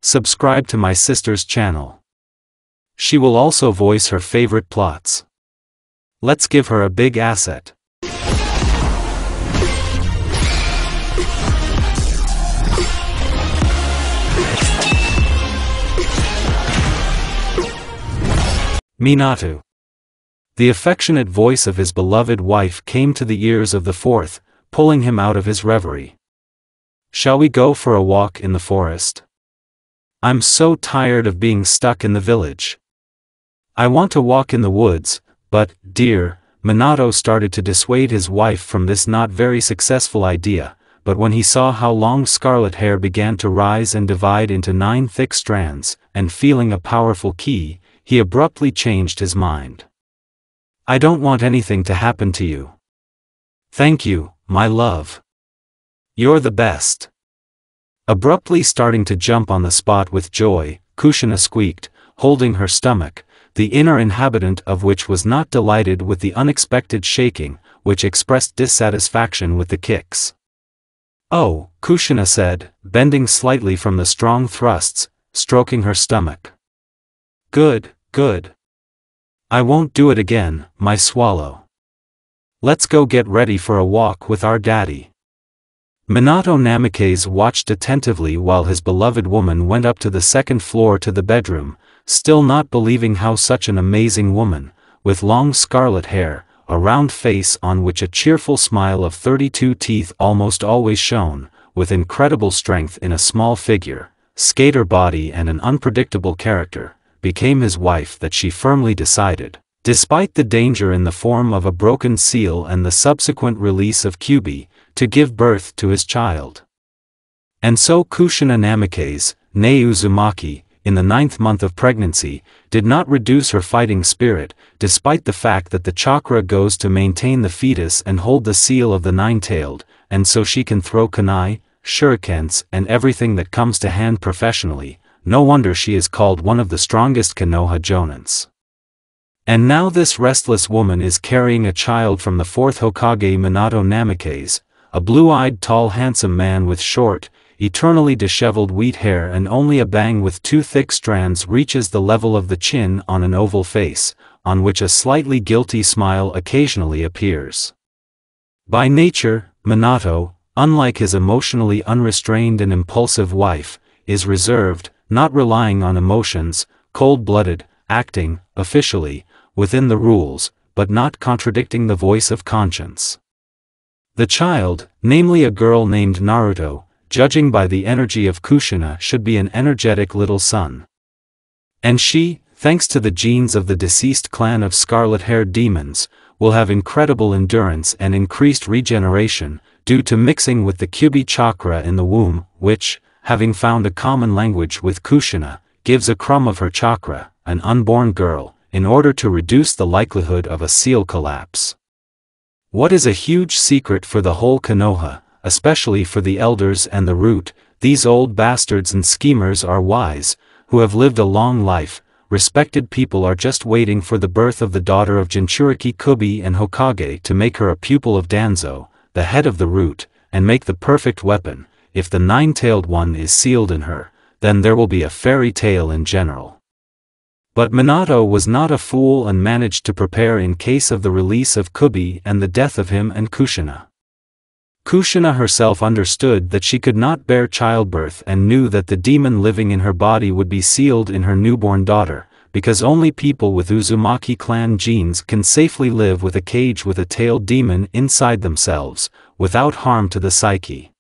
subscribe to my sister's channel. She will also voice her favorite plots. Let's give her a big asset. Minato. The affectionate voice of his beloved wife came to the ears of the fourth, pulling him out of his reverie. Shall we go for a walk in the forest? I'm so tired of being stuck in the village. I want to walk in the woods, but, dear, Minato started to dissuade his wife from this not very successful idea, but when he saw how long scarlet hair began to rise and divide into 9 thick strands, and feeling a powerful ki, he abruptly changed his mind. I don't want anything to happen to you. Thank you, my love. You're the best. Abruptly starting to jump on the spot with joy, Kushina squeaked, holding her stomach, the inner inhabitant of which was not delighted with the unexpected shaking, which expressed dissatisfaction with the kicks. Oh, Kushina said, bending slightly from the strong thrusts, stroking her stomach. Good, good. I won't do it again, my swallow. Let's go get ready for a walk with our daddy. Minato Namikaze watched attentively while his beloved woman went up to the second floor to the bedroom, still not believing how such an amazing woman, with long scarlet hair, a round face on which a cheerful smile of 32 teeth almost always shone, with incredible strength in a small figure, skater body and an unpredictable character, became his wife that she firmly decided, despite the danger in the form of a broken seal and the subsequent release of Kyuubi, to give birth to his child. And so Kushina Namikaze, née Uzumaki, in the 9th month of pregnancy, did not reduce her fighting spirit, despite the fact that the chakra goes to maintain the fetus and hold the seal of the 9-tailed, and so she can throw kunai, shurikens and everything that comes to hand professionally. No wonder she is called one of the strongest Konoha jonins. And now this restless woman is carrying a child from the 4th Hokage Minato Namikaze, a blue-eyed tall handsome man with short, eternally disheveled wheat hair and only a bang with 2 thick strands reaches the level of the chin on an oval face, on which a slightly guilty smile occasionally appears. By nature, Minato, unlike his emotionally unrestrained and impulsive wife, is reserved, not relying on emotions, cold-blooded, acting, officially, within the rules, but not contradicting the voice of conscience. The child, namely a girl named Naruto, judging by the energy of Kushina, should be an energetic little son. And she, thanks to the genes of the deceased clan of scarlet-haired demons, will have incredible endurance and increased regeneration, due to mixing with the Kyuubi chakra in the womb, which, having found a common language with Kushina, gives a crumb of her chakra, an unborn girl, in order to reduce the likelihood of a seal collapse. What is a huge secret for the whole Konoha, especially for the elders and the root, these old bastards and schemers are wise, who have lived a long life, respected people are just waiting for the birth of the daughter of Jinchuriki Kubi and Hokage to make her a pupil of Danzo, the head of the root, and make the perfect weapon. If the 9-tailed one is sealed in her, then there will be a fairy tale in general. But Minato was not a fool and managed to prepare in case of the release of Kubi and the death of him and Kushina. Kushina herself understood that she could not bear childbirth and knew that the demon living in her body would be sealed in her newborn daughter, because only people with Uzumaki clan genes can safely live with a cage with a tailed demon inside themselves, without harm to the psyche.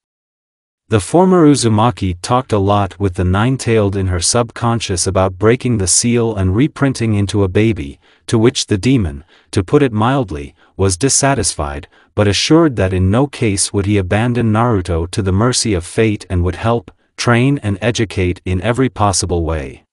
The former Uzumaki talked a lot with the 9-tailed in her subconscious about breaking the seal and reprinting into a baby, to which the demon, to put it mildly, was dissatisfied, but assured that in no case would he abandon Naruto to the mercy of fate and would help, train and educate in every possible way.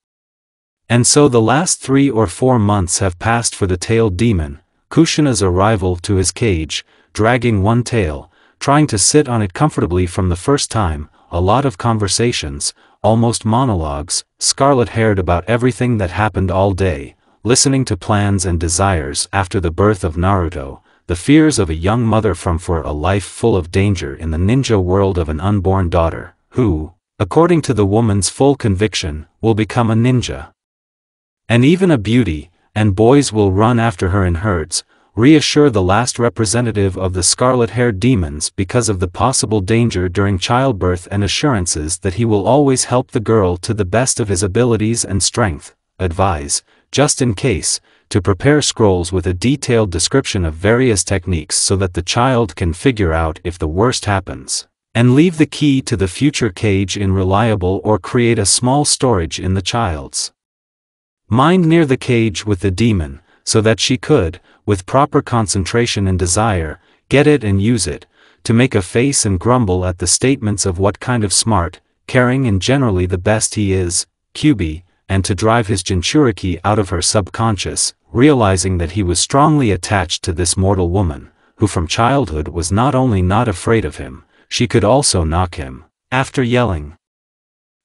And so the last 3 or 4 months have passed for the tailed demon, Kushina's arrival to his cage, dragging one tail, trying to sit on it comfortably from the first time, a lot of conversations, almost monologues, scarlet-haired about everything that happened all day, listening to plans and desires after the birth of Naruto, the fears of a young mother from for a life full of danger in the ninja world of an unborn daughter, who, according to the woman's full conviction, will become a ninja. And even a beauty, and boys will run after her in herds, reassure the last representative of the scarlet-haired demons because of the possible danger during childbirth and assurances that he will always help the girl to the best of his abilities and strength, advise, just in case, to prepare scrolls with a detailed description of various techniques so that the child can figure out if the worst happens, and leave the key to the future cage in reliable or create a small storage in the child's mind near the cage with the demon, so that she could, with proper concentration and desire, get it and use it, to make a face and grumble at the statements of what kind of smart, caring and generally the best he is, QB, and to drive his Jinchuriki out of her subconscious, realizing that he was strongly attached to this mortal woman, who from childhood was not only not afraid of him, she could also knock him, after yelling.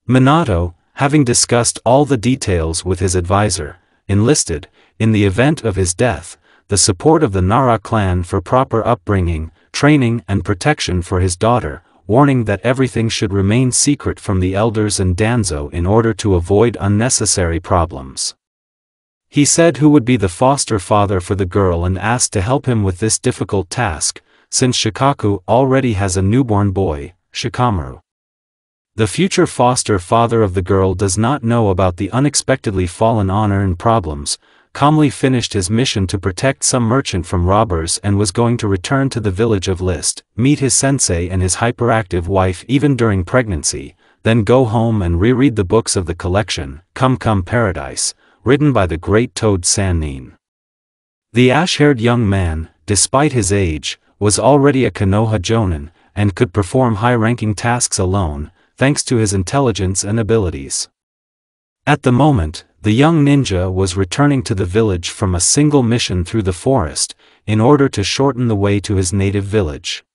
Minato, having discussed all the details with his advisor, enlisted, in the event of his death, the support of the Nara clan for proper upbringing, training and protection for his daughter, warning that everything should remain secret from the elders and Danzo in order to avoid unnecessary problems. He said who would be the foster father for the girl and asked to help him with this difficult task, since Shikaku already has a newborn boy, Shikamaru. The future foster father of the girl does not know about the unexpectedly fallen honor and problems, calmly finished his mission to protect some merchant from robbers and was going to return to the village of List, meet his sensei and his hyperactive wife even during pregnancy, then go home and reread the books of the collection, Come Come Paradise, written by the great Toad Sannin. The ash-haired young man, despite his age, was already a Konoha Jonin, and could perform high-ranking tasks alone, thanks to his intelligence and abilities. At the moment, the young ninja was returning to the village from a single mission through the forest, in order to shorten the way to his native village.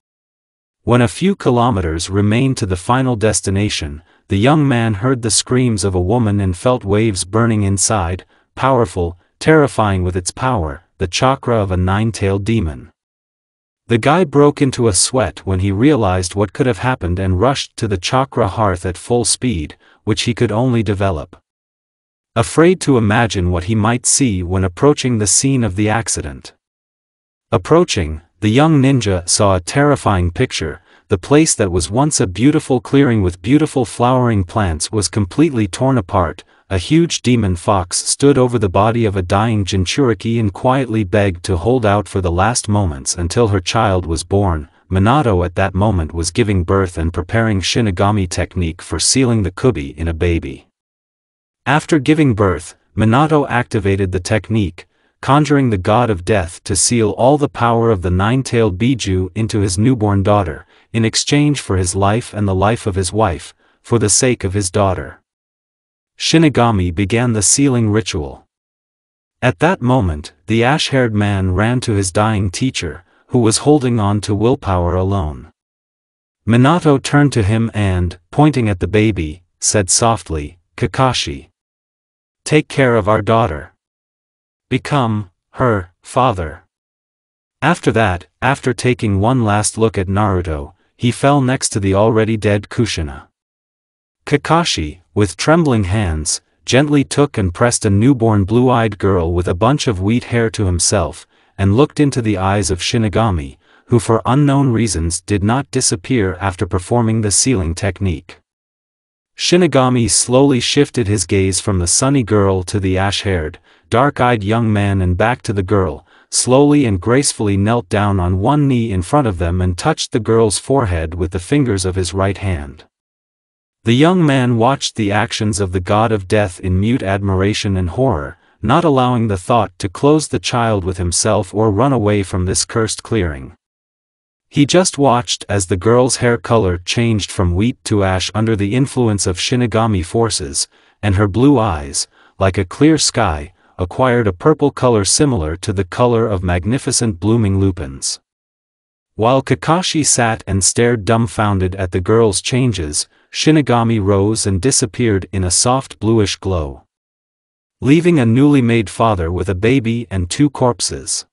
When a few kilometers remained to the final destination, the young man heard the screams of a woman and felt waves burning inside, powerful, terrifying with its power, the chakra of a nine-tailed demon. The guy broke into a sweat when he realized what could have happened and rushed to the chakra hearth at full speed, which he could only develop. Afraid to imagine what he might see when approaching the scene of the accident. Approaching, the young ninja saw a terrifying picture. The place that was once a beautiful clearing with beautiful flowering plants was completely torn apart. A huge demon fox stood over the body of a dying Jinchuriki and quietly begged to hold out for the last moments until her child was born. Minato at that moment was giving birth and preparing Shinigami technique for sealing the kubi in a baby. After giving birth, Minato activated the technique, conjuring the god of death to seal all the power of the nine-tailed Biju into his newborn daughter, in exchange for his life and the life of his wife, for the sake of his daughter. Shinigami began the sealing ritual. At that moment, the ash-haired man ran to his dying teacher, who was holding on to willpower alone. Minato turned to him and, pointing at the baby, said softly, "Kakashi. Take care of our daughter. Become her father." After that, after taking one last look at Naruto, he fell next to the already dead Kushina. Kakashi, with trembling hands, gently took and pressed a newborn blue-eyed girl with a bunch of wheat hair to himself, and looked into the eyes of Shinigami, who for unknown reasons did not disappear after performing the sealing technique. Shinigami slowly shifted his gaze from the sunny girl to the ash-haired, dark-eyed young man and back to the girl, slowly and gracefully knelt down on one knee in front of them and touched the girl's forehead with the fingers of his right hand. The young man watched the actions of the god of death in mute admiration and horror, not allowing the thought to close the child with himself or run away from this cursed clearing. He just watched as the girl's hair color changed from wheat to ash under the influence of Shinigami forces, and her blue eyes, like a clear sky, acquired a purple color similar to the color of magnificent blooming lupins. While Kakashi sat and stared dumbfounded at the girl's changes, Shinigami rose and disappeared in a soft bluish glow, leaving a newly made father with a baby and two corpses.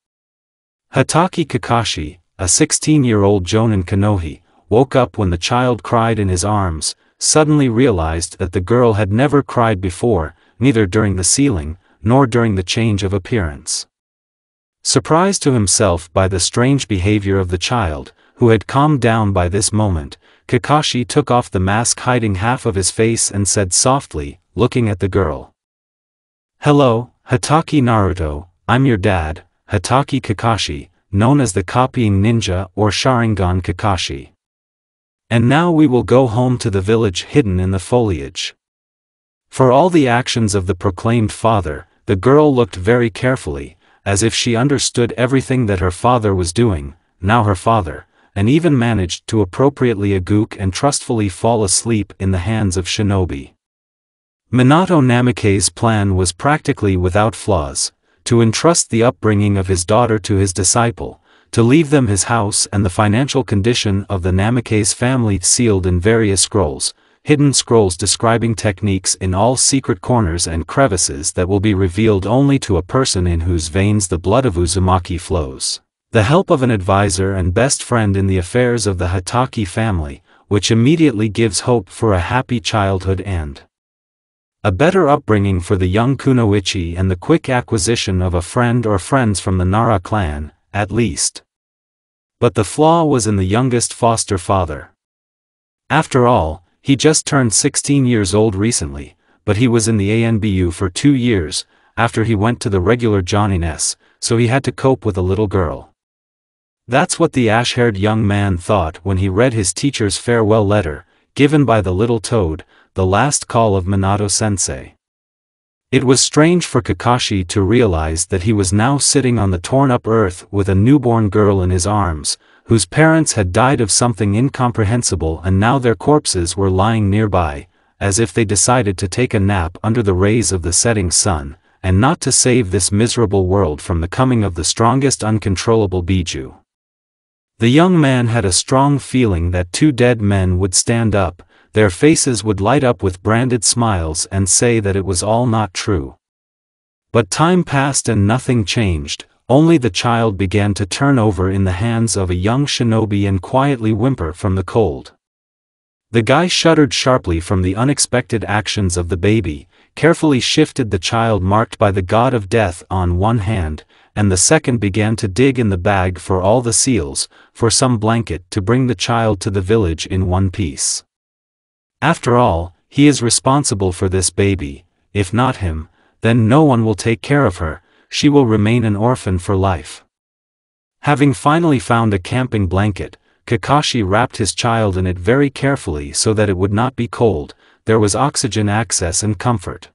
Hatake Kakashi, a 16-year-old Jonin Konohi, woke up when the child cried in his arms, suddenly realized that the girl had never cried before, neither during the sealing, nor during the change of appearance. Surprised to himself by the strange behavior of the child, who had calmed down by this moment, Kakashi took off the mask hiding half of his face and said softly, looking at the girl. "Hello, Hatake Naruto, I'm your dad, Hatake Kakashi, known as the Copying Ninja or Sharingan Kakashi. And now we will go home to the village hidden in the foliage." For all the actions of the proclaimed father, the girl looked very carefully, as if she understood everything that her father was doing, now her father, and even managed to appropriately agook and trustfully fall asleep in the hands of shinobi. Minato Namikaze's plan was practically without flaws: to entrust the upbringing of his daughter to his disciple, to leave them his house and the financial condition of the Namikaze family sealed in various scrolls, hidden scrolls describing techniques in all secret corners and crevices that will be revealed only to a person in whose veins the blood of Uzumaki flows, the help of an advisor and best friend in the affairs of the Hatake family, which immediately gives hope for a happy childhood and a better upbringing for the young Kunoichi, and the quick acquisition of a friend or friends from the Nara clan, at least. But the flaw was in the youngest foster father. After all, he just turned 16 years old recently, but he was in the ANBU for 2 years, after he went to the regular Johnniness, so he had to cope with a little girl. That's what the ash-haired young man thought when he read his teacher's farewell letter, given by the little toad, the last call of Minato-sensei. It was strange for Kakashi to realize that he was now sitting on the torn-up earth with a newborn girl in his arms, whose parents had died of something incomprehensible, and now their corpses were lying nearby, as if they decided to take a nap under the rays of the setting sun, and not to save this miserable world from the coming of the strongest uncontrollable Biju. The young man had a strong feeling that 2 dead men would stand up, their faces would light up with branded smiles and say that it was all not true. But time passed and nothing changed, only the child began to turn over in the hands of a young shinobi and quietly whimper from the cold. The guy shuddered sharply from the unexpected actions of the baby, carefully shifted the child marked by the god of death on one hand, and the second began to dig in the bag for all the seals, for some blanket to bring the child to the village in one piece. After all, he is responsible for this baby. If not him, then no one will take care of her, she will remain an orphan for life. Having finally found a camping blanket, Kakashi wrapped his child in it very carefully so that it would not be cold, there was oxygen access and comfort.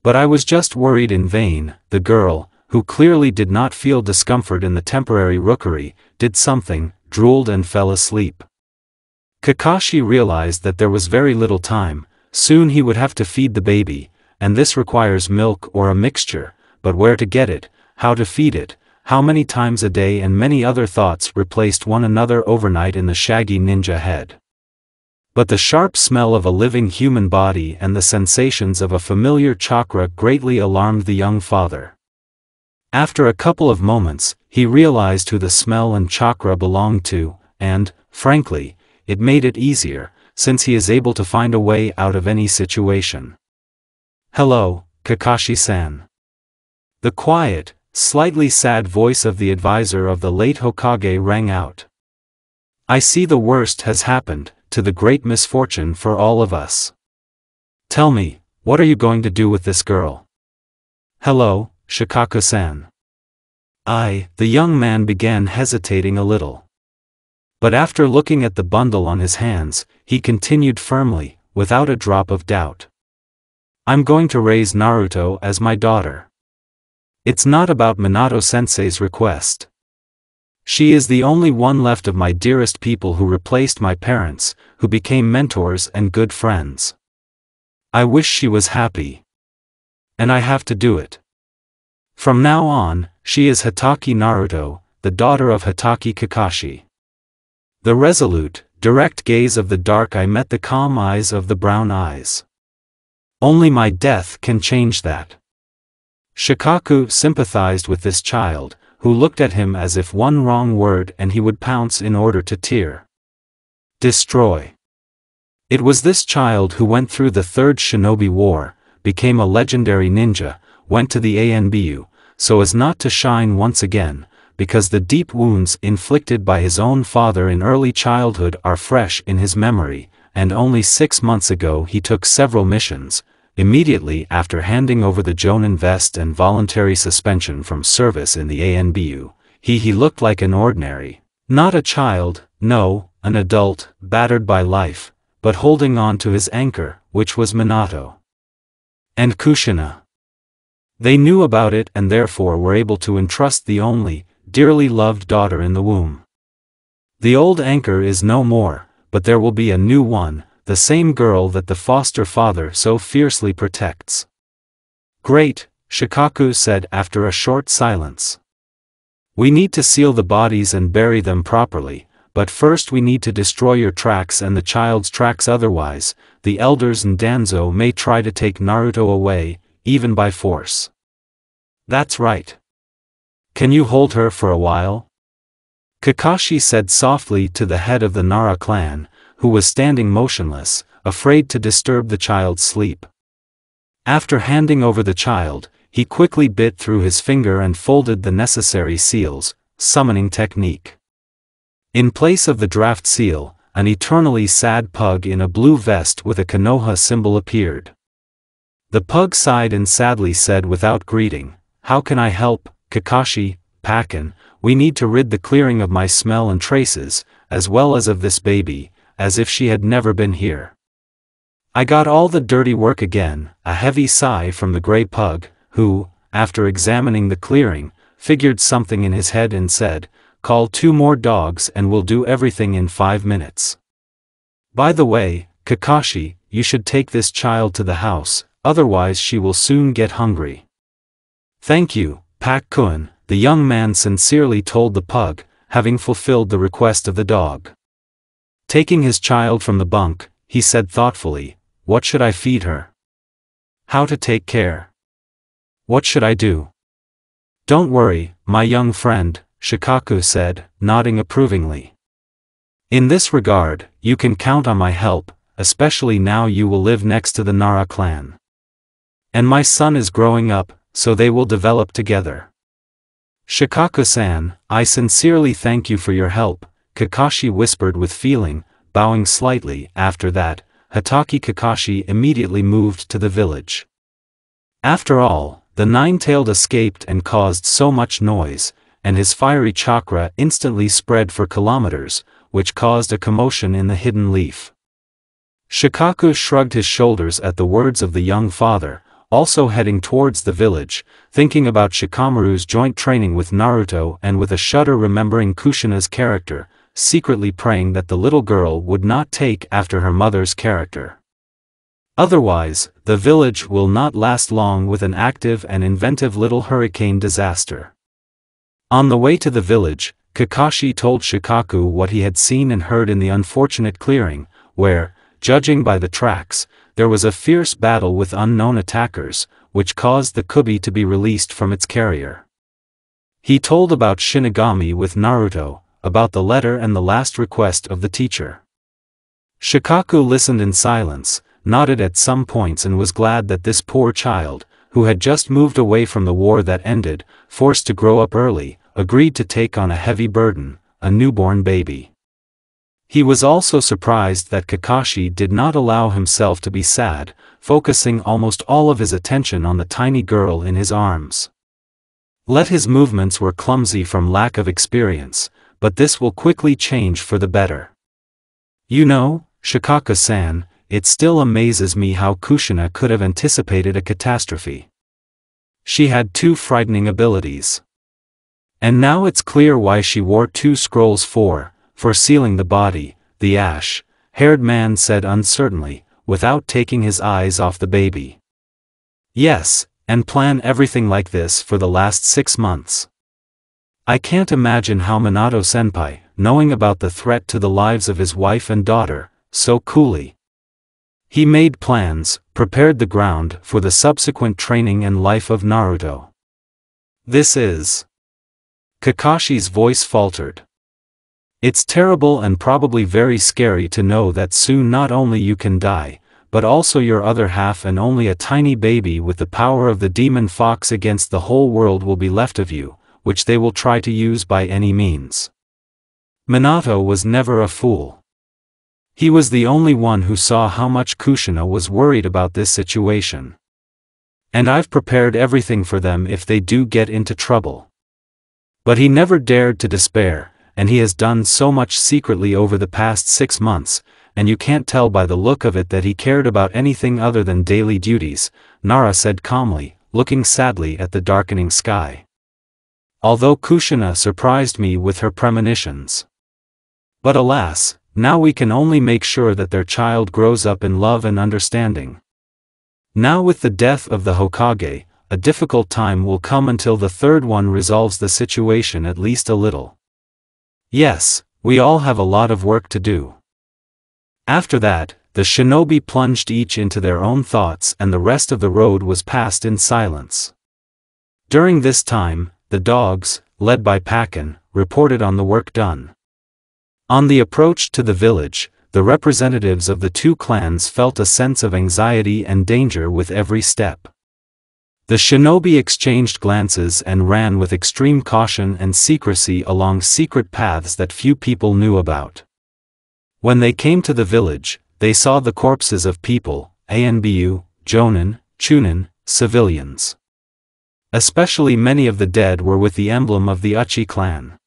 But I was just worried in vain. The girl, who clearly did not feel discomfort in the temporary rookery, did something, drooled and fell asleep. Kakashi realized that there was very little time, soon he would have to feed the baby, and this requires milk or a mixture, but where to get it, how to feed it, how many times a day, and many other thoughts replaced one another overnight in the shaggy ninja head. But the sharp smell of a living human body and the sensations of a familiar chakra greatly alarmed the young father. After a couple of moments, he realized who the smell and chakra belonged to, and, frankly, it made it easier, since he is able to find a way out of any situation. "Hello, Kakashi-san." The quiet, slightly sad voice of the advisor of the late Hokage rang out. "I see the worst has happened, to the great misfortune for all of us. Tell me, what are you going to do with this girl?" "Hello, Shikaku-san." The young man began hesitating a little. But after looking at the bundle on his hands, he continued firmly, without a drop of doubt. "I'm going to raise Naruto as my daughter. It's not about Minato-sensei's request. She is the only one left of my dearest people who replaced my parents, who became mentors and good friends. I wish she was happy. And I have to do it. From now on, she is Hatake Naruto, the daughter of Hatake Kakashi." The resolute, direct gaze of the dark eye met the calm eyes of the brown eyes. "Only my death can change that." Shikaku sympathized with this child, who looked at him as if one wrong word and he would pounce in order to tear. Destroy. It was this child who went through the Third Shinobi War, became a legendary ninja, went to the ANBU, so as not to shine once again, because the deep wounds inflicted by his own father in early childhood are fresh in his memory, and only 6 months ago he took several missions. Immediately after handing over the Jonin vest and voluntary suspension from service in the ANBU, he looked like an ordinary, not a child, no, an adult, battered by life, but holding on to his anchor, which was Minato and Kushina. They knew about it and therefore were able to entrust the only, dearly loved daughter in the womb. The old anchor is no more, but there will be a new one, the same girl that the foster father so fiercely protects. Great, Shikaku said after a short silence. We need to seal the bodies and bury them properly, but first we need to destroy your tracks and the child's tracks, otherwise, the elders and Danzo may try to take Naruto away, even by force. That's right. Can you hold her for a while? Kakashi said softly to the head of the Nara clan, who was standing motionless, afraid to disturb the child's sleep. After handing over the child, he quickly bit through his finger and folded the necessary seals, summoning technique. In place of the draft seal, an eternally sad pug in a blue vest with a Konoha symbol appeared. The pug sighed and sadly said without greeting, "How can I help, Kakashi, Pakken? We need to rid the clearing of my smell and traces, as well as of this baby, as if she had never been here. I got all the dirty work again." A heavy sigh from the gray pug, who, after examining the clearing, figured something in his head and said, "Call 2 more dogs and we'll do everything in 5 minutes. By the way, Kakashi, you should take this child to the house, otherwise she will soon get hungry." "Thank you, Pakkun," the young man sincerely told the pug, having fulfilled the request of the dog. Taking his child from the bunk, he said thoughtfully, "What should I feed her? How to take care? What should I do?" "Don't worry, my young friend," Shikaku said, nodding approvingly. "In this regard, you can count on my help, especially now you will live next to the Nara clan. And my son is growing up, so they will develop together." "Shikaku-san, I sincerely thank you for your help," Kakashi whispered with feeling, bowing slightly. After that, Hatake Kakashi immediately moved to the village. After all, the nine-tailed escaped and caused so much noise, and his fiery chakra instantly spread for kilometers, which caused a commotion in the hidden leaf. Shikaku shrugged his shoulders at the words of the young father, also heading towards the village, thinking about Shikamaru's joint training with Naruto and with a shudder remembering Kushina's character, secretly praying that the little girl would not take after her mother's character. Otherwise, the village will not last long with an active and inventive little hurricane disaster. On the way to the village, Kakashi told Shikaku what he had seen and heard in the unfortunate clearing, where, judging by the tracks, there was a fierce battle with unknown attackers, which caused the Kubi to be released from its carrier. He told about Shinigami with Naruto, about the letter and the last request of the teacher. Shikaku listened in silence, nodded at some points and was glad that this poor child, who had just moved away from the war that ended, forced to grow up early, agreed to take on a heavy burden, a newborn baby. He was also surprised that Kakashi did not allow himself to be sad, focusing almost all of his attention on the tiny girl in his arms. His movements were clumsy from lack of experience, but this will quickly change for the better. You know, Shikaku-san, it still amazes me how Kushina could have anticipated a catastrophe. She had 2 frightening abilities. And now it's clear why she wore 2 scrolls for sealing the body, the ash-haired man said uncertainly, without taking his eyes off the baby. Yes, and plan everything like this for the last 6 months. I can't imagine how Minato-senpai, knowing about the threat to the lives of his wife and daughter, so coolly. He made plans, prepared the ground for the subsequent training and life of Naruto. This is... Kakashi's voice faltered. It's terrible and probably very scary to know that soon not only you can die, but also your other half, and only a tiny baby with the power of the demon fox against the whole world will be left of you, which they will try to use by any means. Minato was never a fool. He was the only one who saw how much Kushina was worried about this situation. And I've prepared everything for them if they do get into trouble. But he never dared to despair, and he has done so much secretly over the past 6 months, and you can't tell by the look of it that he cared about anything other than daily duties, Nara said calmly, looking sadly at the darkening sky. Although Kushina surprised me with her premonitions. But alas, now we can only make sure that their child grows up in love and understanding. Now with the death of the Hokage, a difficult time will come until the third one resolves the situation at least a little. Yes, we all have a lot of work to do. After that, the shinobi plunged each into their own thoughts, and the rest of the road was passed in silence. During this time, the dogs, led by Pakken, reported on the work done. On the approach to the village, the representatives of the two clans felt a sense of anxiety and danger with every step. The shinobi exchanged glances and ran with extreme caution and secrecy along secret paths that few people knew about. When they came to the village, they saw the corpses of people, Anbu, Jonin, Chunin, civilians. Especially many of the dead were with the emblem of the Uchi clan.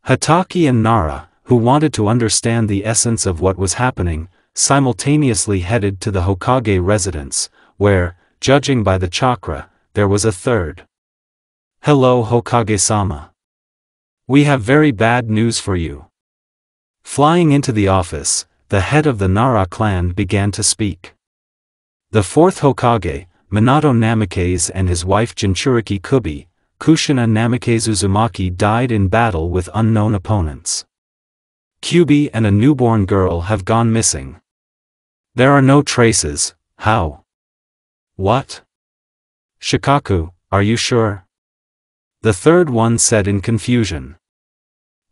Hatake and Nara, who wanted to understand the essence of what was happening, simultaneously headed to the Hokage residence, where, judging by the chakra, there was a third. "Hello Hokage-sama. We have very bad news for you." Flying into the office, the head of the Nara clan began to speak. The fourth Hokage, Minato Namikaze, and his wife Jinchuriki Kubi, Kushina Namikaze Uzumaki, died in battle with unknown opponents. Kubi and a newborn girl have gone missing. There are no traces. How? What? Shikaku, are you sure? The third one said in confusion.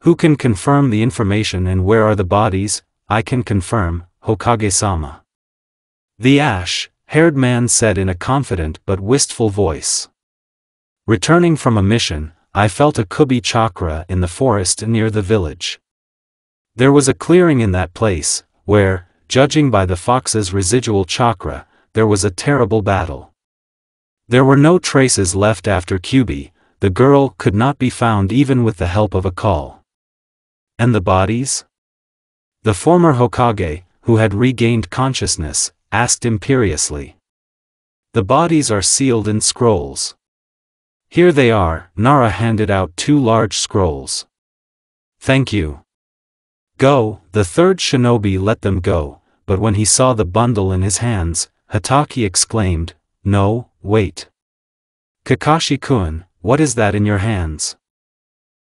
Who can confirm the information, and where are the bodies? I can confirm, Hokage-sama. The ash-haired man said in a confident but wistful voice. Returning from a mission, I felt a Kubi chakra in the forest near the village. There was a clearing in that place, where, judging by the fox's residual chakra, there was a terrible battle. There were no traces left after Kubi. The girl could not be found even with the help of a call. And the bodies? The former Hokage, who had regained consciousness, asked imperiously. The bodies are sealed in scrolls. Here they are. Nara handed out 2 large scrolls. Thank you. Go. The third shinobi let them go, but when he saw the bundle in his hands, Hatake exclaimed, "No, wait. Kakashi-kun, what is that in your hands?"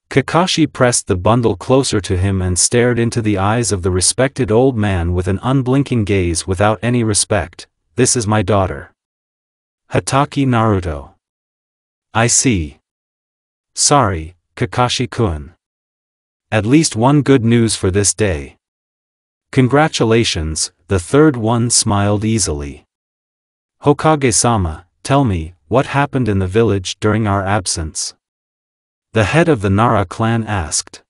Kakashi pressed the bundle closer to him and stared into the eyes of the respected old man with an unblinking gaze without any respect. "This is my daughter. Hatake Naruto." "I see. Sorry, Kakashi-kun. At least one good news for this day." "Congratulations," the third one smiled easily. "Hokage-sama, tell me, what happened in the village during our absence?" The head of the Nara clan asked.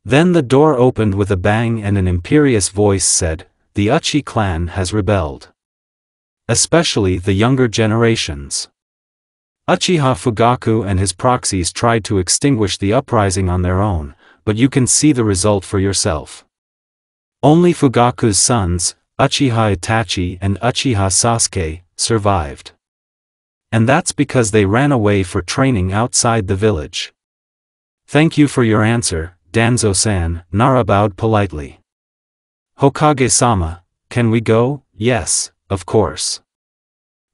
Then the door opened with a bang and an imperious voice said, "The Uchi clan has rebelled. Especially the younger generations. Uchiha Fugaku and his proxies tried to extinguish the uprising on their own, but you can see the result for yourself. Only Fugaku's sons, Uchiha Itachi and Uchiha Sasuke, survived. And that's because they ran away for training outside the village." "Thank you for your answer, Danzo-san," Nara bowed politely. "Hokage-sama, can we go?" "Yes, of course.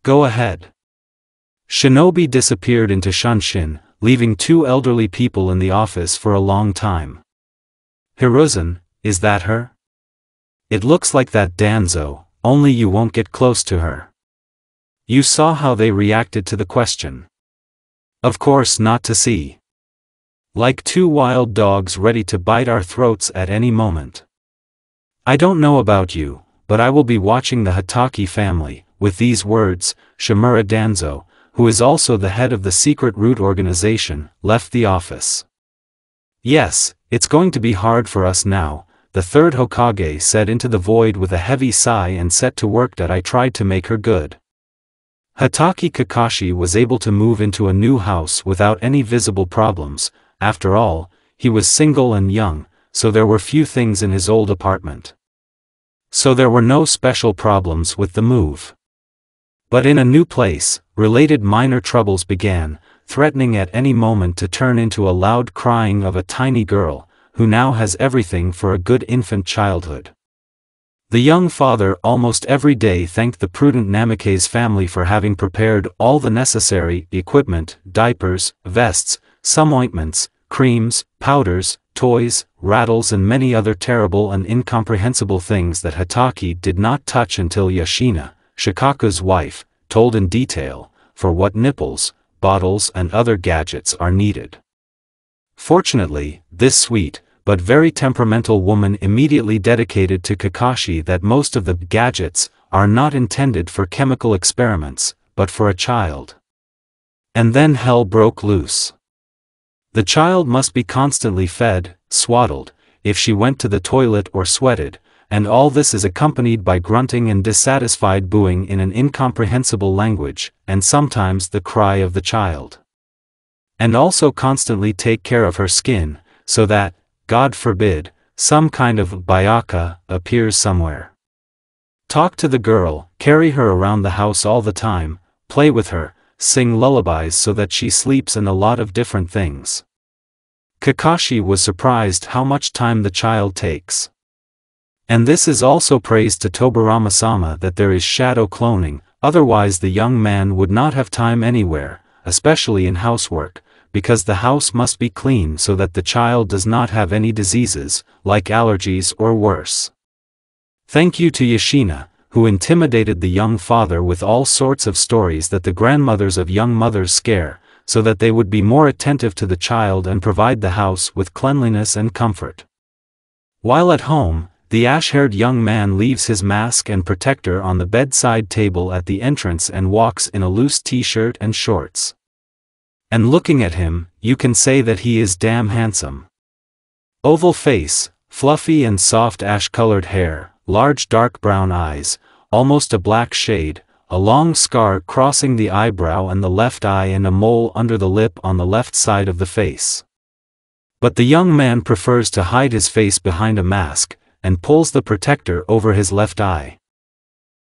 Go ahead." Shinobi disappeared into Shunshin, leaving 2 elderly people in the office for a long time. "Hiruzen, is that her?" "It looks like that, Danzo, only you won't get close to her." You saw how they reacted to the question. Of course not to see. Like two wild dogs ready to bite our throats at any moment. I don't know about you, but I will be watching the Hatake family." With these words, Shimura Danzo, who is also the head of the secret root organization, left the office. "Yes, it's going to be hard for us now," the third Hokage said into the void with a heavy sigh and set to work that I tried to make her good. Hatake Kakashi was able to move into a new house without any visible problems. After all, he was single and young, so there were few things in his old apartment. So there were no special problems with the move. But in a new place, related minor troubles began, threatening at any moment to turn into a loud crying of a tiny girl, who now has everything for a good infant childhood. The young father almost every day thanked the prudent Namikaze family for having prepared all the necessary equipment, diapers, vests, some ointments, creams, powders, toys, rattles and many other terrible and incomprehensible things that Hatake did not touch until Yashina, Shikaku's wife, told in detail, for what nipples, bottles and other gadgets are needed. Fortunately, this sweet, but very temperamental woman immediately dedicated to Kakashi that most of the gadgets are not intended for chemical experiments, but for a child. And then hell broke loose. The child must be constantly fed, swaddled, if she went to the toilet or sweated, and all this is accompanied by grunting and dissatisfied booing in an incomprehensible language, and sometimes the cry of the child. And also constantly take care of her skin, so that, God forbid, some kind of bayaka appears somewhere. Talk to the girl, carry her around the house all the time, play with her, sing lullabies so that she sleeps and a lot of different things. Kakashi was surprised how much time the child takes. And this is also praise to Tobirama-sama that there is shadow cloning, otherwise the young man would not have time anywhere, especially in housework, because the house must be clean so that the child does not have any diseases, like allergies or worse. Thank you to Yashina, who intimidated the young father with all sorts of stories that the grandmothers of young mothers scare, so that they would be more attentive to the child and provide the house with cleanliness and comfort. While at home, the ash-haired young man leaves his mask and protector on the bedside table at the entrance and walks in a loose t-shirt and shorts. And looking at him, you can say that he is damn handsome. Oval face, fluffy and soft ash-colored hair, large dark brown eyes, almost a black shade, a long scar crossing the eyebrow and the left eye and a mole under the lip on the left side of the face. But the young man prefers to hide his face behind a mask, and pulls the protector over his left eye.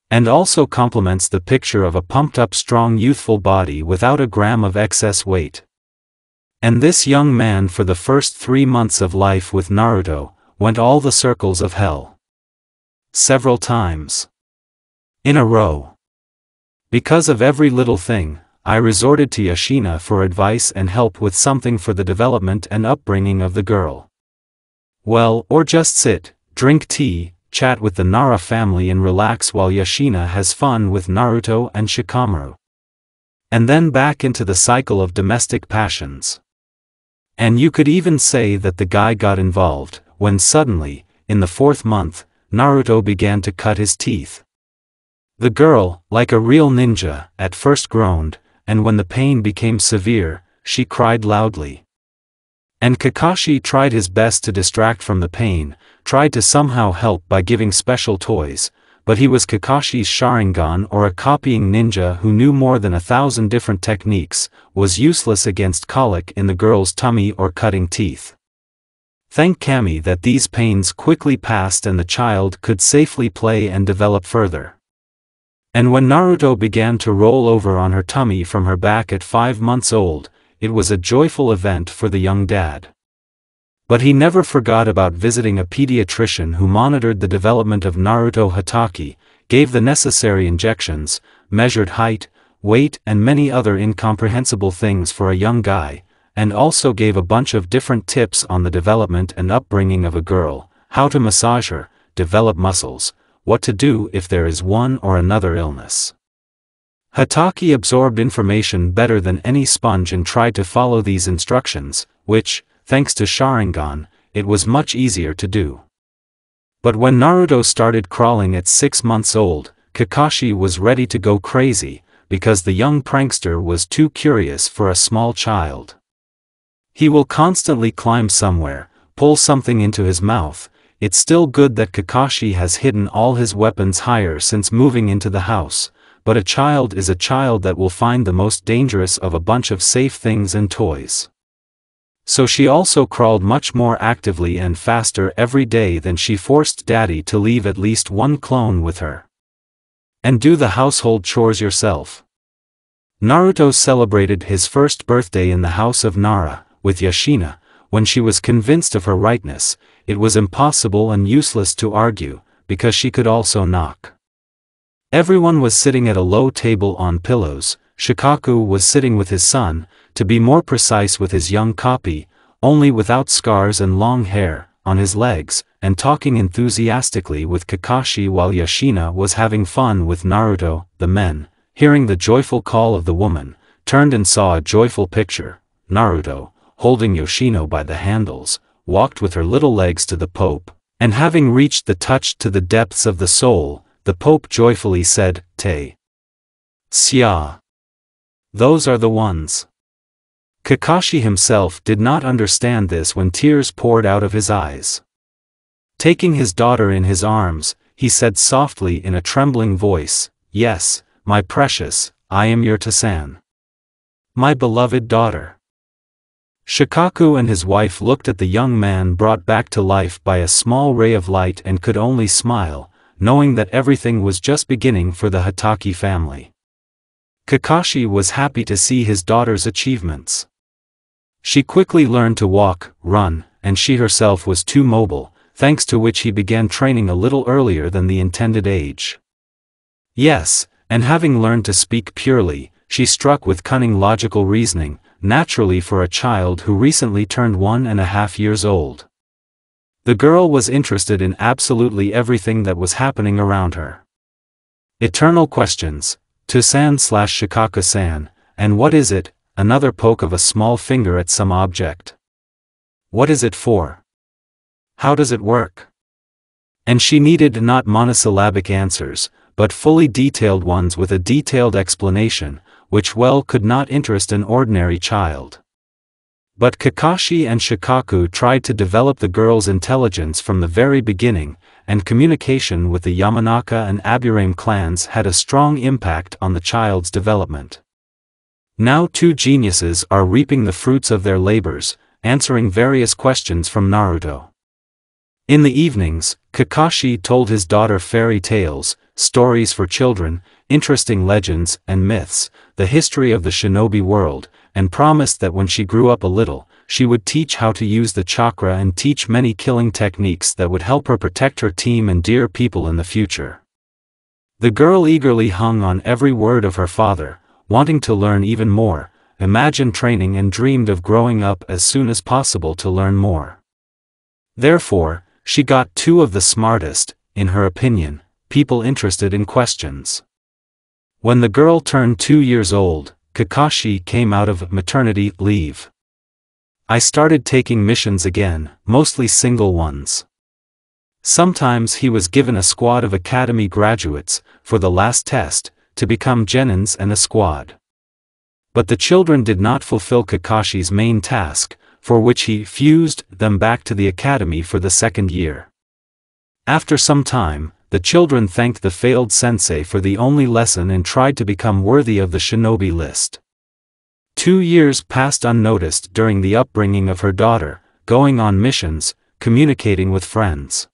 And also complements the picture of a pumped-up strong youthful body without a gram of excess weight. And this young man for the first 3 months of life with Naruto, went all the circles of hell. Several times. In a row. Because of every little thing, I resorted to Yashina for advice and help with something for the development and upbringing of the girl. Well, or just sit, drink tea, chat with the Nara family and relax while Yashina has fun with Naruto and Shikamaru. And then back into the cycle of domestic passions. And you could even say that the guy got involved, when suddenly, in the 4th month, Naruto began to cut his teeth. The girl, like a real ninja, at first groaned, and when the pain became severe, she cried loudly. And Kakashi tried his best to distract from the pain, tried to somehow help by giving special toys, but he was Kakashi's Sharingan or a copying ninja who knew more than 1,000 different techniques, was useless against colic in the girl's tummy or cutting teeth. Thank Kami that these pains quickly passed and the child could safely play and develop further. And when Naruto began to roll over on her tummy from her back at 5 months old, it was a joyful event for the young dad. But he never forgot about visiting a pediatrician who monitored the development of Naruto Hatake, gave the necessary injections, measured height, weight and many other incomprehensible things for a young guy, and also gave a bunch of different tips on the development and upbringing of a girl, how to massage her, develop muscles, what to do if there is one or another illness. Hatake absorbed information better than any sponge and tried to follow these instructions, which, thanks to Sharingan, it was much easier to do. But when Naruto started crawling at 6 months old, Kakashi was ready to go crazy, because the young prankster was too curious for a small child. He will constantly climb somewhere, pull something into his mouth. It's still good that Kakashi has hidden all his weapons higher since moving into the house, but a child is a child that will find the most dangerous of a bunch of safe things and toys. So she also crawled much more actively and faster every day than she forced Daddy to leave at least one clone with her. And do the household chores yourself. Naruto celebrated his first birthday in the house of Nara, with Yashina. When she was convinced of her rightness, it was impossible and useless to argue, because she could also knock. Everyone was sitting at a low table on pillows. Shikaku was sitting with his son, to be more precise with his young copy, only without scars and long hair, on his legs, and talking enthusiastically with Kakashi while Yashina was having fun with Naruto. The men, hearing the joyful call of the woman, turned and saw a joyful picture. Naruto, holding Yoshino by the handles, walked with her little legs to the Pope, and having reached the touch to the depths of the soul, the Pope joyfully said, "Te. Xia. Those are the ones." Kakashi himself did not understand this when tears poured out of his eyes. Taking his daughter in his arms, he said softly in a trembling voice, "Yes, my precious, I am your Tasan. My beloved daughter." Shikaku and his wife looked at the young man brought back to life by a small ray of light and could only smile, knowing that everything was just beginning for the Hatake family. Kakashi was happy to see his daughter's achievements. She quickly learned to walk, run, and she herself was too mobile, thanks to which he began training a little earlier than the intended age. Yes, and having learned to speak purely, she struck with cunning logical reasoning, naturally for a child who recently turned 1.5 years old. The girl was interested in absolutely everything that was happening around her. Eternal questions, Tusan/Shikaku-san, and what is it? Another poke of a small finger at some object. What is it for? How does it work? And she needed not monosyllabic answers, but fully detailed ones with a detailed explanation, which well could not interest an ordinary child. But Kakashi and Shikaku tried to develop the girl's intelligence from the very beginning, and communication with the Yamanaka and Aburame clans had a strong impact on the child's development. Now two geniuses are reaping the fruits of their labors, answering various questions from Naruto. In the evenings, Kakashi told his daughter fairy tales, stories for children, interesting legends and myths, the history of the shinobi world, and promised that when she grew up a little, she would teach how to use the chakra and teach many killing techniques that would help her protect her team and dear people in the future. The girl eagerly hung on every word of her father, wanting to learn even more, imagined training and dreamed of growing up as soon as possible to learn more. Therefore, she got two of the smartest, in her opinion, people interested in questions. When the girl turned 2 years old, Kakashi came out of maternity leave. I started taking missions again, mostly single ones. Sometimes he was given a squad of academy graduates, for the last test, to become genins and a squad. But the children did not fulfill Kakashi's main task, for which he fused them back to the academy for the 2nd year. After some time, the children thanked the failed sensei for the only lesson and tried to become worthy of the shinobi list. 2 years passed unnoticed during the upbringing of her daughter, going on missions, communicating with friends.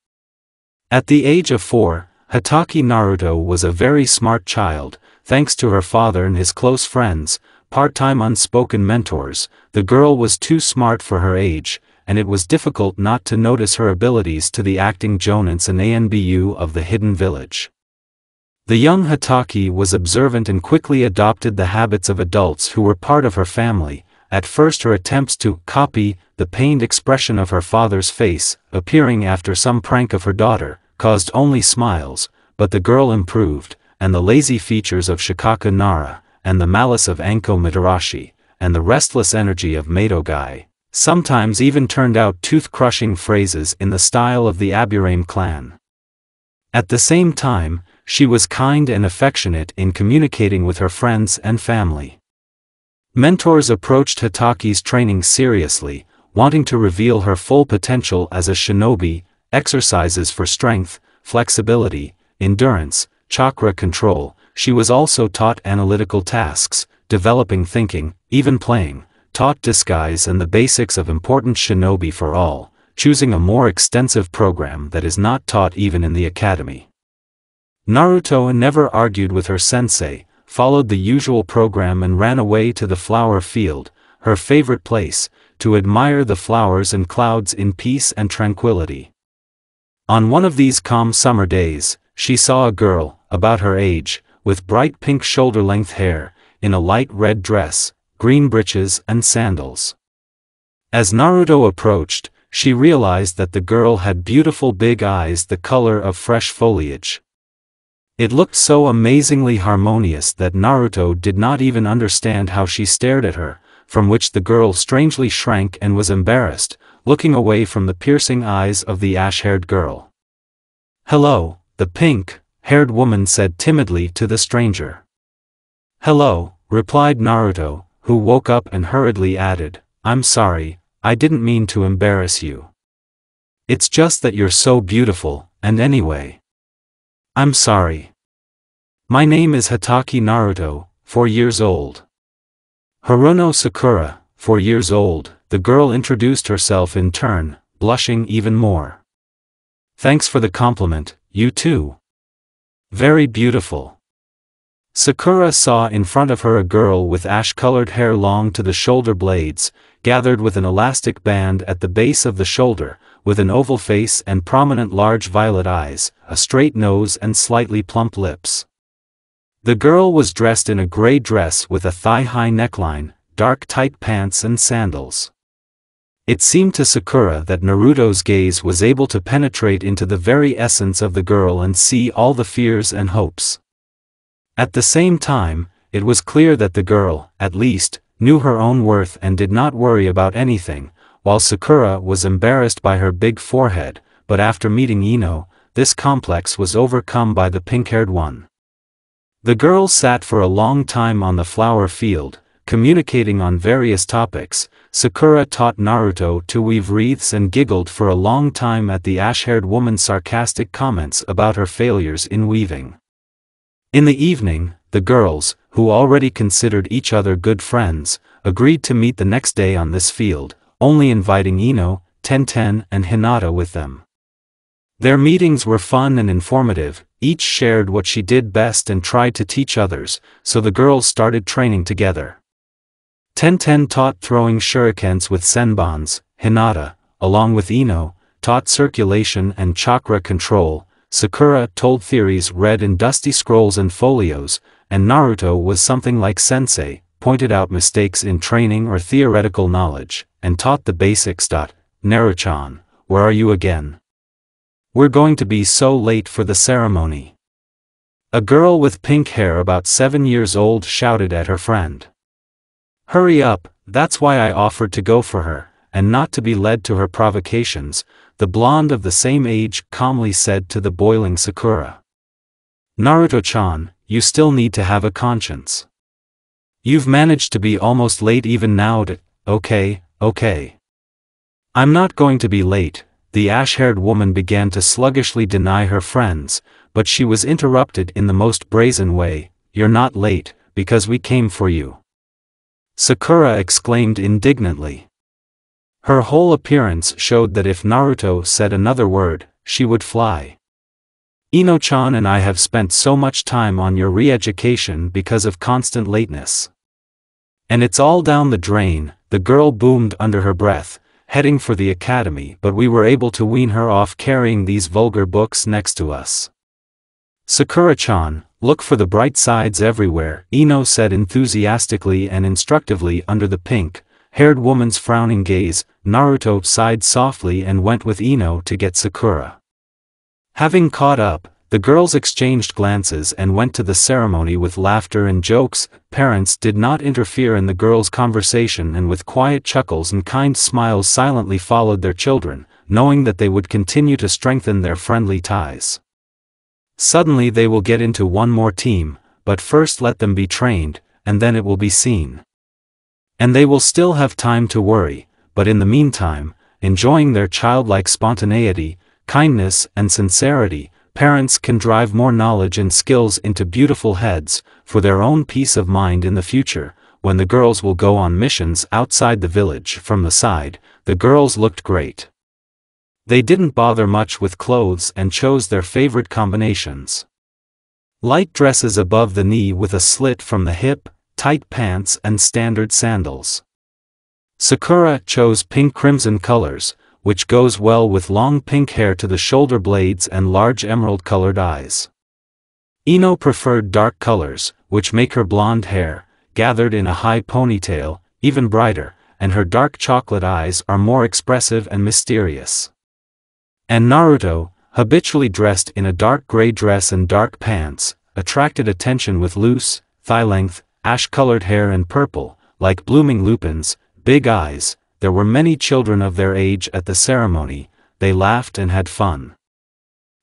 At the age of 4, Hatake Naruto was a very smart child, thanks to her father and his close friends, part-time unspoken mentors. The girl was too smart for her age, and it was difficult not to notice her abilities to the acting jonins and Anbu of the hidden village. The young Hatake was observant and quickly adopted the habits of adults who were part of her family. At first her attempts to copy the pained expression of her father's face, appearing after some prank of her daughter, caused only smiles, but the girl improved, and the lazy features of Shikaku Nara, and the malice of Anko Mitarashi, and the restless energy of Madogai, Sometimes even turned out tooth-crushing phrases in the style of the Aburame clan. At the same time, she was kind and affectionate in communicating with her friends and family. Mentors approached Hatake's training seriously, wanting to reveal her full potential as a shinobi, exercises for strength, flexibility, endurance, chakra control. She was also taught analytical tasks, developing thinking, even playing, taught disguise and the basics of important shinobi for all, choosing a more extensive program that is not taught even in the academy. Naruto never argued with her sensei, followed the usual program and ran away to the flower field, her favorite place, to admire the flowers and clouds in peace and tranquility. On one of these calm summer days, she saw a girl, about her age, with bright pink shoulder-length hair, in a light red dress, green breeches and sandals. As Naruto approached, she realized that the girl had beautiful big eyes the color of fresh foliage. It looked so amazingly harmonious that Naruto did not even understand how she stared at her, from which the girl strangely shrank and was embarrassed, looking away from the piercing eyes of the ash-haired girl. "Hello," the pink-haired woman said timidly to the stranger. "Hello," replied Naruto, who woke up and hurriedly added, "I'm sorry, I didn't mean to embarrass you. It's just that you're so beautiful, and anyway. I'm sorry. My name is Hatake Naruto, 4 years old." Haruno Sakura, 4 years old, the girl introduced herself in turn, blushing even more. "Thanks for the compliment, you too. Very beautiful." Sakura saw in front of her a girl with ash-colored hair long to the shoulder blades, gathered with an elastic band at the base of the shoulder, with an oval face and prominent large violet eyes, a straight nose and slightly plump lips. The girl was dressed in a gray dress with a thigh-high neckline, dark tight pants and sandals. It seemed to Sakura that Naruto's gaze was able to penetrate into the very essence of the girl and see all the fears and hopes. At the same time, it was clear that the girl, at least, knew her own worth and did not worry about anything, while Sakura was embarrassed by her big forehead, but after meeting Ino, this complex was overcome by the pink-haired one. The girls sat for a long time on the flower field, communicating on various topics. Sakura taught Naruto to weave wreaths and giggled for a long time at the ash-haired woman's sarcastic comments about her failures in weaving. In the evening, the girls, who already considered each other good friends, agreed to meet the next day on this field, only inviting Ino, Tenten and Hinata with them. Their meetings were fun and informative, each shared what she did best and tried to teach others, so the girls started training together. Tenten taught throwing shurikens with senbons, Hinata, along with Ino, taught circulation and chakra control, Sakura told theories read in dusty scrolls and folios, and Naruto was something like sensei, pointed out mistakes in training or theoretical knowledge, and taught the basics. "Naruchan, where are you again? We're going to be so late for the ceremony." A girl with pink hair about 7 years old shouted at her friend. "Hurry up, that's why I offered to go for her, and not to be led to her provocations," the blonde of the same age calmly said to the boiling Sakura. "Naruto-chan, you still need to have a conscience. You've managed to be almost late even now. Okay. I'm not going to be late." The ash-haired woman began to sluggishly deny her friends, but she was interrupted in the most brazen way. "You're not late, because we came for you," Sakura exclaimed indignantly. Her whole appearance showed that if Naruto said another word, she would fly. "Ino-chan and I have spent so much time on your re-education because of constant lateness. And it's all down the drain," the girl boomed under her breath, heading for the academy, "but we were able to wean her off carrying these vulgar books next to us." "Sakura-chan, look for the bright sides everywhere," Ino said enthusiastically and instructively under the pink-haired woman's frowning gaze. Naruto sighed softly and went with Ino to get Sakura. Having caught up, The girls exchanged glances and went to the ceremony with laughter and jokes. Parents did not interfere in the girls' conversation and with quiet chuckles and kind smiles silently followed their children, knowing that they would continue to strengthen their friendly ties. Suddenly they will get into one more team, but first let them be trained, and then it will be seen. And they will still have time to worry, but in the meantime, enjoying their childlike spontaneity, kindness and sincerity, parents can drive more knowledge and skills into beautiful heads, for their own peace of mind in the future. When the girls will go on missions outside the village. From the side, the girls looked great. They didn't bother much with clothes and chose their favorite combinations. Light dresses above the knee with a slit from the hip, tight pants and standard sandals. Sakura chose pink-crimson colors, which goes well with long pink hair to the shoulder blades and large emerald-colored eyes. Ino preferred dark colors, which make her blonde hair, gathered in a high ponytail, even brighter, and her dark chocolate eyes are more expressive and mysterious. And Naruto, habitually dressed in a dark gray dress and dark pants, attracted attention with loose, thigh-length, ash-colored hair and purple, like blooming lupins, big eyes. There were many children of their age at the ceremony. They laughed and had fun.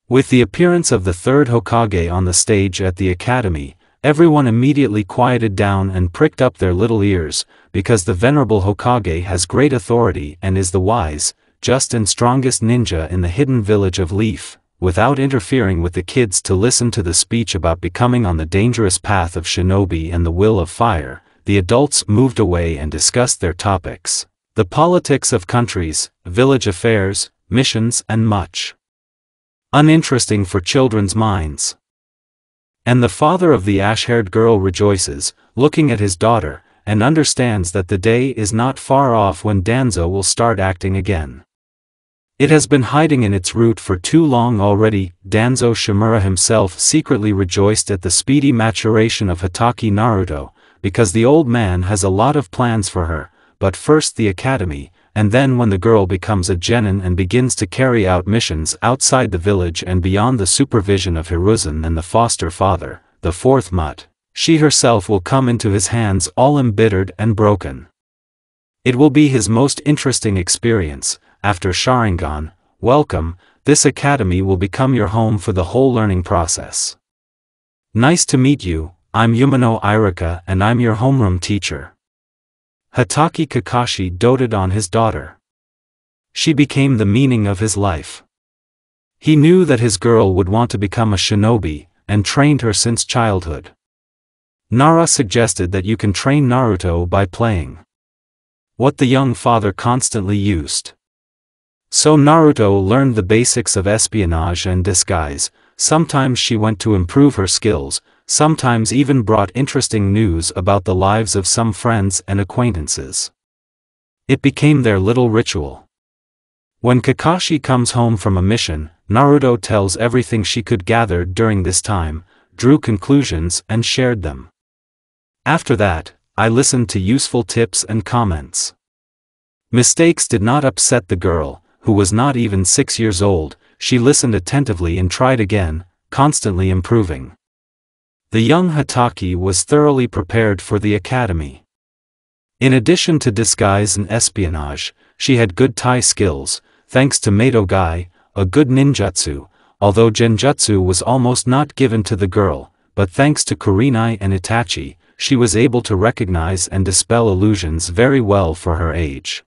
With the appearance of the third Hokage on the stage at the academy, everyone immediately quieted down and pricked up their little ears, because the venerable Hokage has great authority and is the wise, just and strongest ninja in the hidden village of Leaf. Without interfering with the kids to listen to the speech about becoming on the dangerous path of shinobi and the will of fire, the adults moved away and discussed their topics. The politics of countries, village affairs, missions and much uninteresting for children's minds. And the father of the ash-haired girl rejoices, looking at his daughter, and understands that the day is not far off when Danzo will start acting again. It has been hiding in its root for too long already. Danzo Shimura himself secretly rejoiced at the speedy maturation of Hatake Naruto, because the old man has a lot of plans for her. But first the academy, and then when the girl becomes a genin and begins to carry out missions outside the village and beyond the supervision of Hiruzen and the foster father, the fourth mutt, she herself will come into his hands all embittered and broken. It will be his most interesting experience. After Sharingan, welcome, this academy will become your home for the whole learning process. Nice to meet you, I'm Yumano Irika and I'm your homeroom teacher. Hatake Kakashi doted on his daughter. She became the meaning of his life. He knew that his girl would want to become a shinobi, and trained her since childhood. Nara suggested that you can train Naruto by playing. What the young father constantly used. So Naruto learned the basics of espionage and disguise. Sometimes she went to improve her skills, sometimes even brought interesting news about the lives of some friends and acquaintances. It became their little ritual. When Kakashi comes home from a mission, Naruto tells everything she could gather during this time, drew conclusions and shared them. After that, I listened to useful tips and comments. Mistakes did not upset the girl, who was not even 6 years old. She listened attentively and tried again, constantly improving. The young Hatake was thoroughly prepared for the academy. In addition to disguise and espionage, she had good Tai skills, thanks to Madogai, a good ninjutsu, although genjutsu was almost not given to the girl, but thanks to kurenai and itachi, she was able to recognize and dispel illusions very well for her age.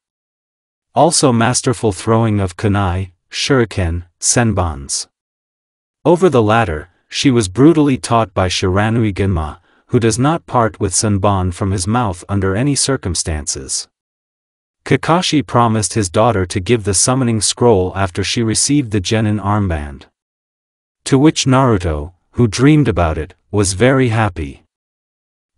Also masterful throwing of kunai, shuriken, senbons. Over the latter, she was brutally taught by Shiranui Genma, who does not part with senbon from his mouth under any circumstances. Kakashi promised his daughter to give the summoning scroll after she received the genin armband. To which Naruto, who dreamed about it, was very happy.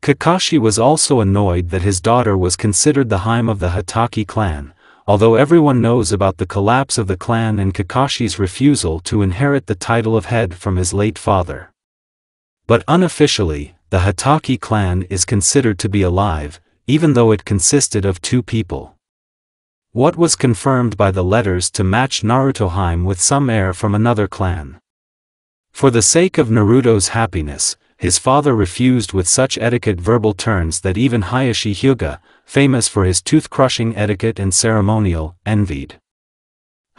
Kakashi was also annoyed that his daughter was considered the Haim of the Hatake clan, although everyone knows about the collapse of the clan and Kakashi's refusal to inherit the title of head from his late father. But unofficially, the Hatake clan is considered to be alive, even though it consisted of 2 people. What was confirmed by the letters to match Naruto Haim with some heir from another clan. For the sake of Naruto's happiness, his father refused with such etiquette verbal turns that even Hayashi Hyuga, famous for his tooth-crushing etiquette and ceremonial, envied.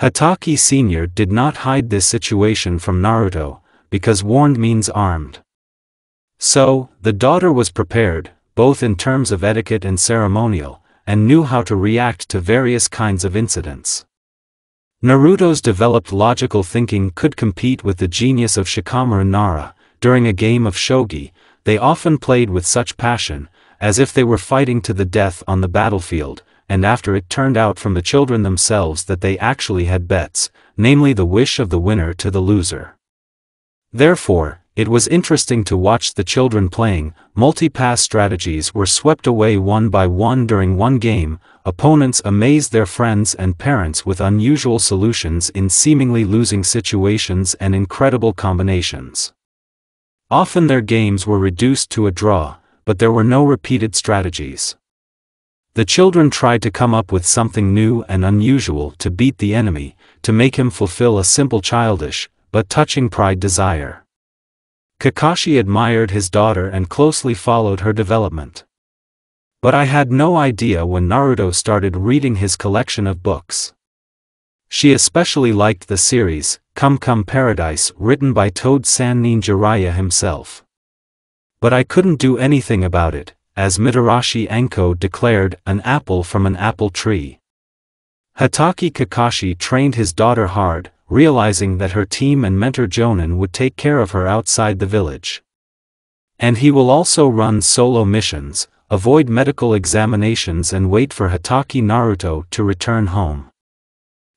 Hatake Sr. did not hide this situation from Naruto, because warned means armed. So, the daughter was prepared, both in terms of etiquette and ceremonial, and knew how to react to various kinds of incidents. Naruto's developed logical thinking could compete with the genius of Shikamaru Nara. During a game of shogi, they often played with such passion, as if they were fighting to the death on the battlefield, and after it turned out from the children themselves that they actually had bets, namely the wish of the winner to the loser. Therefore, it was interesting to watch the children playing. Multi-pass strategies were swept away one by one during one game. Opponents amazed their friends and parents with unusual solutions in seemingly losing situations and incredible combinations. Often their games were reduced to a draw, but there were no repeated strategies. The children tried to come up with something new and unusual to beat the enemy, to make him fulfill a simple childish, but touching pride desire. Kakashi admired his daughter and closely followed her development. But I had no idea when Naruto started reading his collection of books. She especially liked the series, Come Come Paradise, written by Toad-san Jiraiya himself. But I couldn't do anything about it, as Mitarashi Enko declared, an apple from an apple tree. Hatake Kakashi trained his daughter hard, realizing that her team and mentor Jonin would take care of her outside the village. And he will also run solo missions, avoid medical examinations and wait for Hatake Naruto to return home.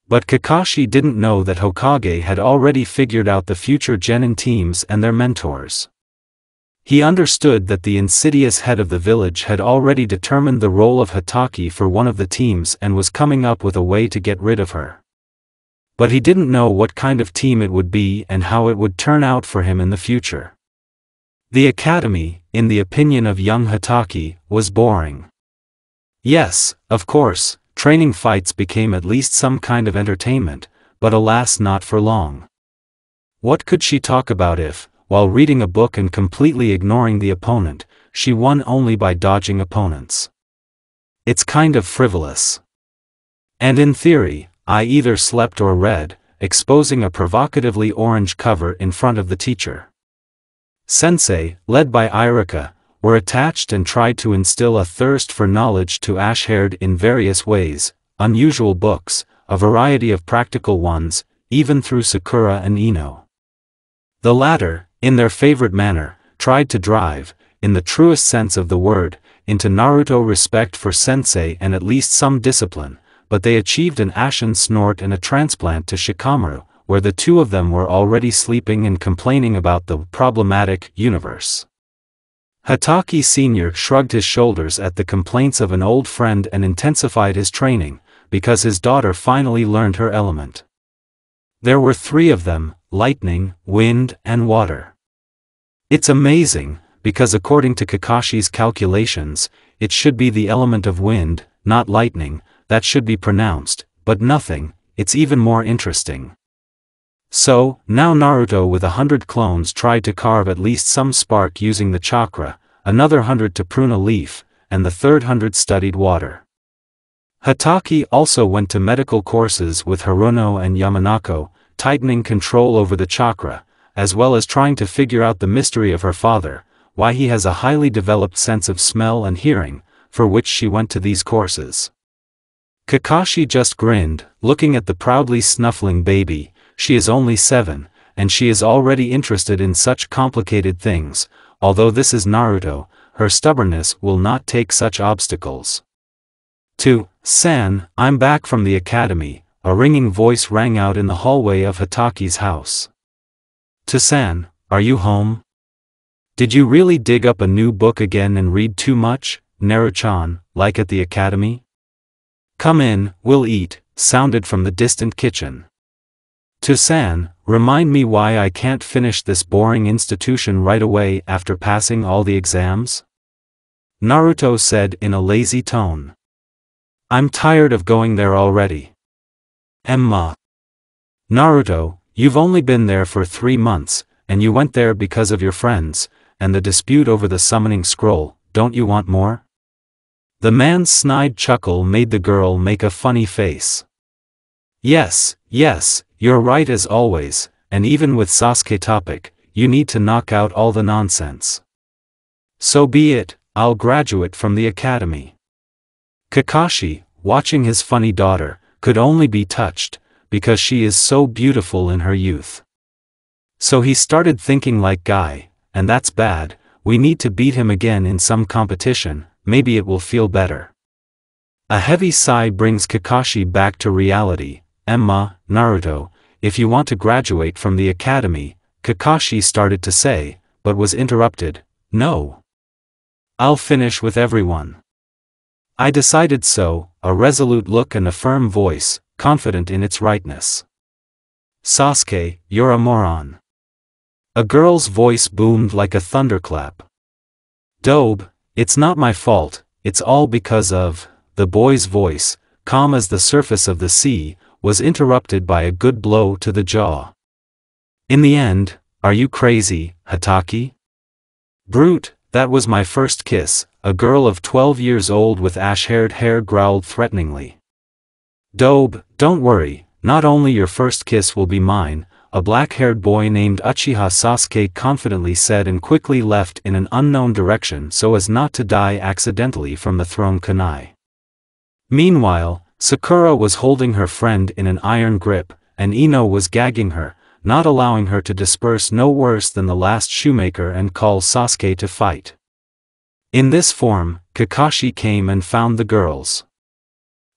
But Kakashi didn't know that Hokage had already figured out the future genin teams and their mentors. He understood that the insidious head of the village had already determined the role of Hatake for one of the teams and was coming up with a way to get rid of her. But he didn't know what kind of team it would be and how it would turn out for him in the future. The academy, in the opinion of young Hatake, was boring. Yes, of course, training fights became at least some kind of entertainment, but alas not for long. What could she talk about if, while reading a book and completely ignoring the opponent, she won only by dodging opponents? It's kind of frivolous. And in theory, I either slept or read, exposing a provocatively orange cover in front of the teacher. Sensei, led by Irika, were attached and tried to instill a thirst for knowledge to ash-haired in various ways, unusual books, a variety of practical ones, even through Sakura and Ino. The latter, in their favorite manner, tried to drive, in the truest sense of the word, into Naruto respect for sensei and at least some discipline, but they achieved an ashen snort and a transplant to Shikamaru, where the two of them were already sleeping and complaining about the problematic universe. Hatake Sr. shrugged his shoulders at the complaints of an old friend and intensified his training, because his daughter finally learned her element. There were three of them: lightning, wind, and water. It's amazing, because according to Kakashi's calculations, it should be the element of wind, not lightning, that should be pronounced, but nothing. It's even more interesting. So, now Naruto with 100 clones tried to carve at least some spark using the chakra, another 100 to prune a leaf, and the third 100 studied water. Hatake also went to medical courses with Haruno and Yamanako, tightening control over the chakra, as well as trying to figure out the mystery of her father, why he has a highly developed sense of smell and hearing, for which she went to these courses. Kakashi just grinned, looking at the proudly snuffling baby. She is only 7, and she is already interested in such complicated things. Although this is Naruto, her stubbornness will not take such obstacles. To San, I'm back from the academy, a ringing voice rang out in the hallway of Hatake's house. To San, are you home? Did you really dig up a new book again and read too much, Naru-chan, like at the academy? Come in, we'll eat, sounded from the distant kitchen. To San, remind me why I can't finish this boring institution right away after passing all the exams? Naruto said in a lazy tone. I'm tired of going there already. Emma. Naruto, you've only been there for 3 months, and you went there because of your friends, and the dispute over the summoning scroll, don't you want more? The man's snide chuckle made the girl make a funny face. Yes, you're right as always, and even with Sasuke topic, you need to knock out all the nonsense. So be it, I'll graduate from the academy. Kakashi, watching his funny daughter, could only be touched, because she is so beautiful in her youth. So he started thinking like Guy, and that's bad, we need to beat him again in some competition, maybe it will feel better. A heavy sigh brings Kakashi back to reality. Naruto, if you want to graduate from the academy, Kakashi started to say, but was interrupted, no. I'll finish with everyone. I decided so, a resolute look and a firm voice, confident in its rightness. Sasuke, you're a moron. A girl's voice boomed like a thunderclap. Dobe, it's not my fault, it's all because of, the boy's voice, calm as the surface of the sea, was interrupted by a good blow to the jaw. In the end, are you crazy, Hatake? Brute, that was my first kiss, a girl of 12 years old with ash-haired hair growled threateningly. Dobe, don't worry, not only your first kiss will be mine, a black-haired boy named Uchiha Sasuke confidently said and quickly left in an unknown direction so as not to die accidentally from the thrown kunai. Meanwhile, Sakura was holding her friend in an iron grip, and Ino was gagging her, not allowing her to disperse no worse than the last shoemaker and call Sasuke to fight. In this form, Kakashi came and found the girls.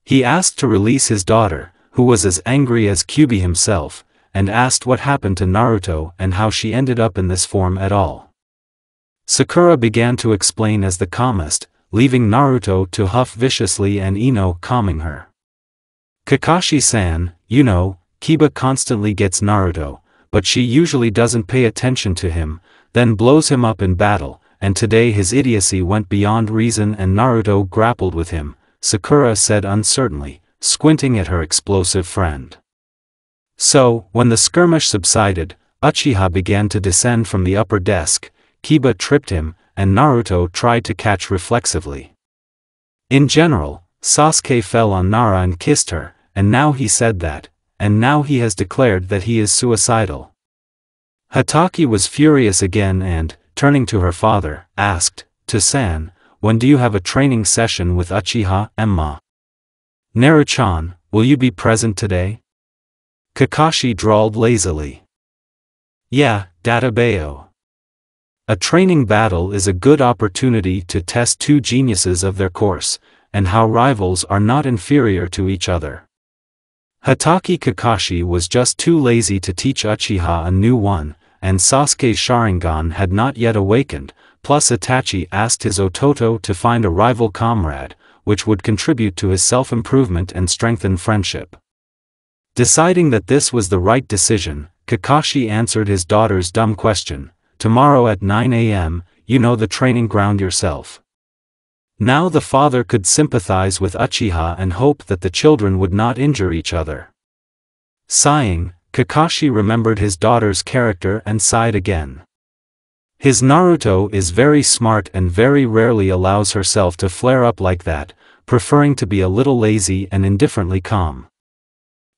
He asked to release his daughter, who was as angry as Kyuubi himself, and asked what happened to Naruto and how she ended up in this form at all. Sakura began to explain as the calmest, leaving Naruto to huff viciously and Ino calming her. Kakashi-san, you know, Kiba constantly gets Naruto, but she usually doesn't pay attention to him, then blows him up in battle, and today his idiocy went beyond reason and Naruto grappled with him, Sakura said uncertainly, squinting at her explosive friend. So, when the skirmish subsided, Uchiha began to descend from the upper desk, Kiba tripped him, and Naruto tried to catch reflexively. In general, Sasuke fell on Nara and kissed her, and now he said that, and now he has declared that he is suicidal. Hatake was furious again and, turning to her father, asked, "To-san, when do you have a training session with Uchiha, Emma? Naru-chan, will you be present today?" Kakashi drawled lazily. "Yeah, Databayo. A training battle is a good opportunity to test two geniuses of their course, and how rivals are not inferior to each other." Hatake Kakashi was just too lazy to teach Uchiha a new one, and Sasuke's Sharingan had not yet awakened, plus Itachi asked his Ototo to find a rival comrade, which would contribute to his self-improvement and strengthen friendship. Deciding that this was the right decision, Kakashi answered his daughter's dumb question, "Tomorrow at 9 a.m., you know the training ground yourself." Now the father could sympathize with Uchiha and hope that the children would not injure each other. Sighing, Kakashi remembered his daughter's character and sighed again. His Naruto is very smart and very rarely allows herself to flare up like that, preferring to be a little lazy and indifferently calm.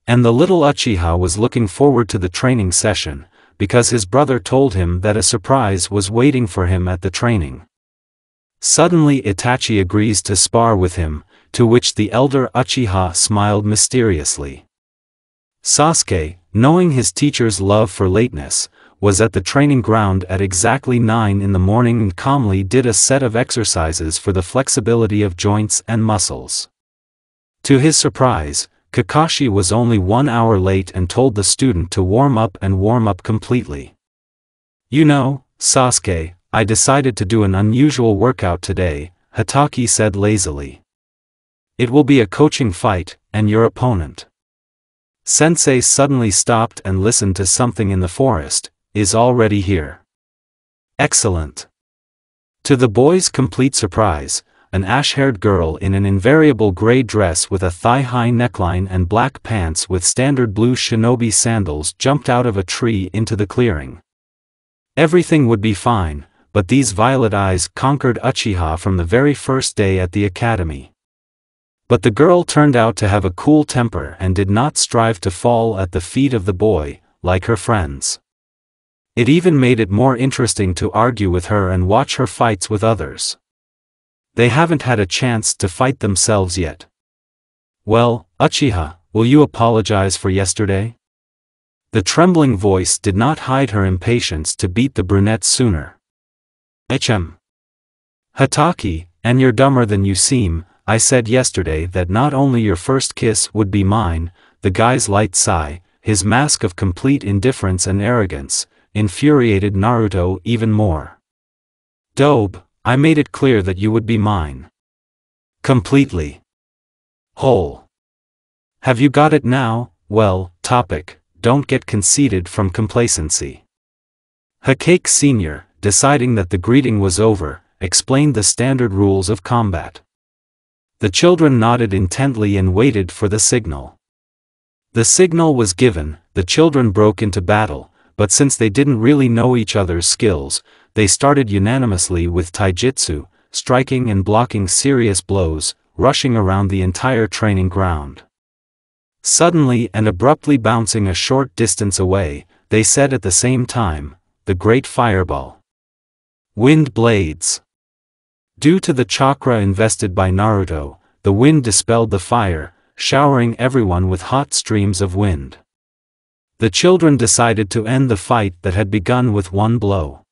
And the little Uchiha was looking forward to the training session, because his brother told him that a surprise was waiting for him at the training. Suddenly Itachi agrees to spar with him, to which the elder Uchiha smiled mysteriously. Sasuke, knowing his teacher's love for lateness, was at the training ground at exactly 9 in the morning and calmly did a set of exercises for the flexibility of joints and muscles. To his surprise, Kakashi was only 1 hour late and told the student to warm up completely. "You know, Sasuke, I decided to do an unusual workout today," Hatake said lazily. "It will be a coaching fight, and your opponent." Sensei suddenly stopped and listened to something in the forest, "is already here." "Excellent." To the boy's complete surprise, an ash-haired girl in an invariable gray dress with a thigh-high neckline and black pants with standard blue shinobi sandals jumped out of a tree into the clearing. Everything would be fine, but these violet eyes conquered Uchiha from the very first day at the academy. But the girl turned out to have a cool temper and did not strive to fall at the feet of the boy, like her friends. It even made it more interesting to argue with her and watch her fights with others. They haven't had a chance to fight themselves yet. Well, Uchiha, will you apologize for yesterday? The trembling voice did not hide her impatience to beat the brunette sooner. Hatake, and you're dumber than you seem. I said yesterday that not only your first kiss would be mine. The guy's light sigh, his mask of complete indifference and arrogance, infuriated Naruto even more. Dobe, I made it clear that you would be mine. Completely. Whole. Have you got it now? Well, topic, don't get conceited from complacency. Hatake Sr., deciding that the greeting was over, explained the standard rules of combat. The children nodded intently and waited for the signal. The signal was given, the children broke into battle, but since they didn't really know each other's skills, they started unanimously with taijutsu, striking and blocking serious blows, rushing around the entire training ground. Suddenly and abruptly bouncing a short distance away, they said at the same time, the Great Fireball. Wind Blades. Due to the chakra invested by Naruto, the wind dispelled the fire, showering everyone with hot streams of wind. The children decided to end the fight that had begun with one blow.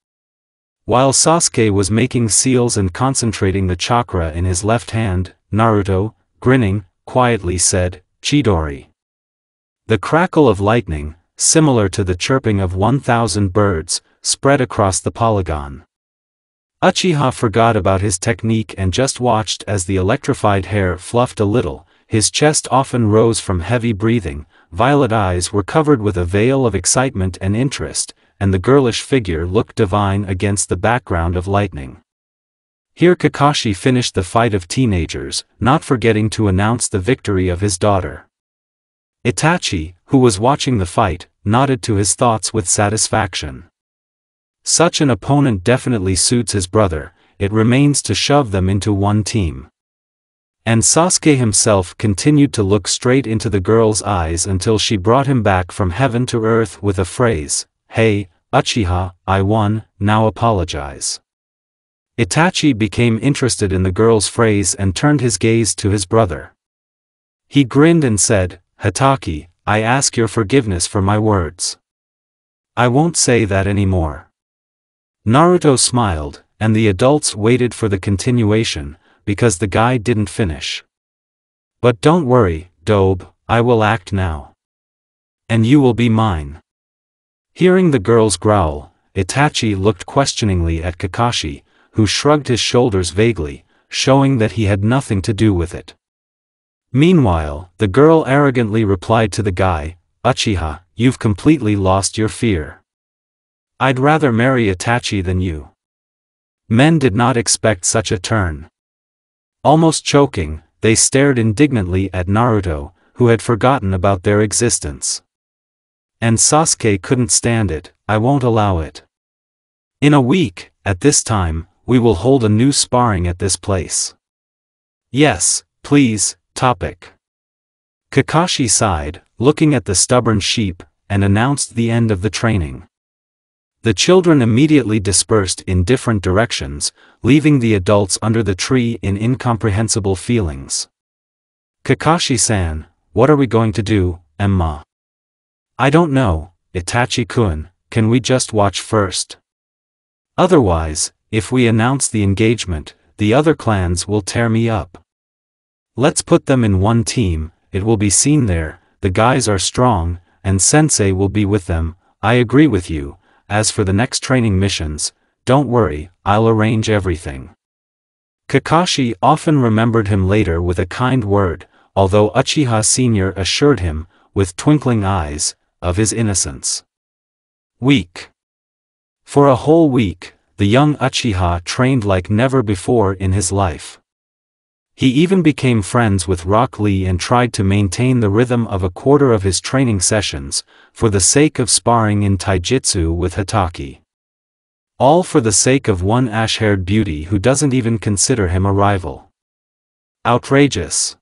While Sasuke was making seals and concentrating the chakra in his left hand, Naruto, grinning, quietly said, Chidori. The crackle of lightning, similar to the chirping of 1,000 birds, spread across the polygon. Uchiha forgot about his technique and just watched as the electrified hair fluffed a little, his chest often rose from heavy breathing, violet eyes were covered with a veil of excitement and interest, and the girlish figure looked divine against the background of lightning. Here Kakashi finished the fight of teenagers, not forgetting to announce the victory of his daughter. Itachi, who was watching the fight, nodded to his thoughts with satisfaction. Such an opponent definitely suits his brother, it remains to shove them into one team. And Sasuke himself continued to look straight into the girl's eyes until she brought him back from heaven to earth with a phrase, Hey, Uchiha, I won, now apologize. Itachi became interested in the girl's phrase and turned his gaze to his brother. He grinned and said, Hatake, I ask your forgiveness for my words. I won't say that anymore. Naruto smiled, and the adults waited for the continuation, because the guy didn't finish. But don't worry, Dobe, I will act now. And you will be mine. Hearing the girl's growl, Itachi looked questioningly at Kakashi, who shrugged his shoulders vaguely, showing that he had nothing to do with it. Meanwhile, the girl arrogantly replied to the guy, Uchiha, you've completely lost your fear. I'd rather marry Itachi than you. Men did not expect such a turn. Almost choking, they stared indignantly at Naruto, who had forgotten about their existence. And Sasuke couldn't stand it, I won't allow it. In a week, at this time, we will hold a new sparring at this place. Yes, please, topic. Kakashi sighed, looking at the stubborn sheep, and announced the end of the training. The children immediately dispersed in different directions, leaving the adults under the tree in incomprehensible feelings. Kakashi-san, what are we going to do, Emma? I don't know, Itachi-kun, can we just watch first? Otherwise, if we announce the engagement, the other clans will tear me up. Let's put them in one team, it will be seen there, the guys are strong, and sensei will be with them. I agree with you. As for the next training missions, don't worry, I'll arrange everything. Kakashi often remembered him later with a kind word, although Uchiha Sr. assured him, with twinkling eyes, of his innocence. Week. For a whole week, the young Uchiha trained like never before in his life. He even became friends with Rock Lee and tried to maintain the rhythm of a quarter of his training sessions, for the sake of sparring in taijutsu with Hatake. All for the sake of one ash-haired beauty who doesn't even consider him a rival. Outrageous.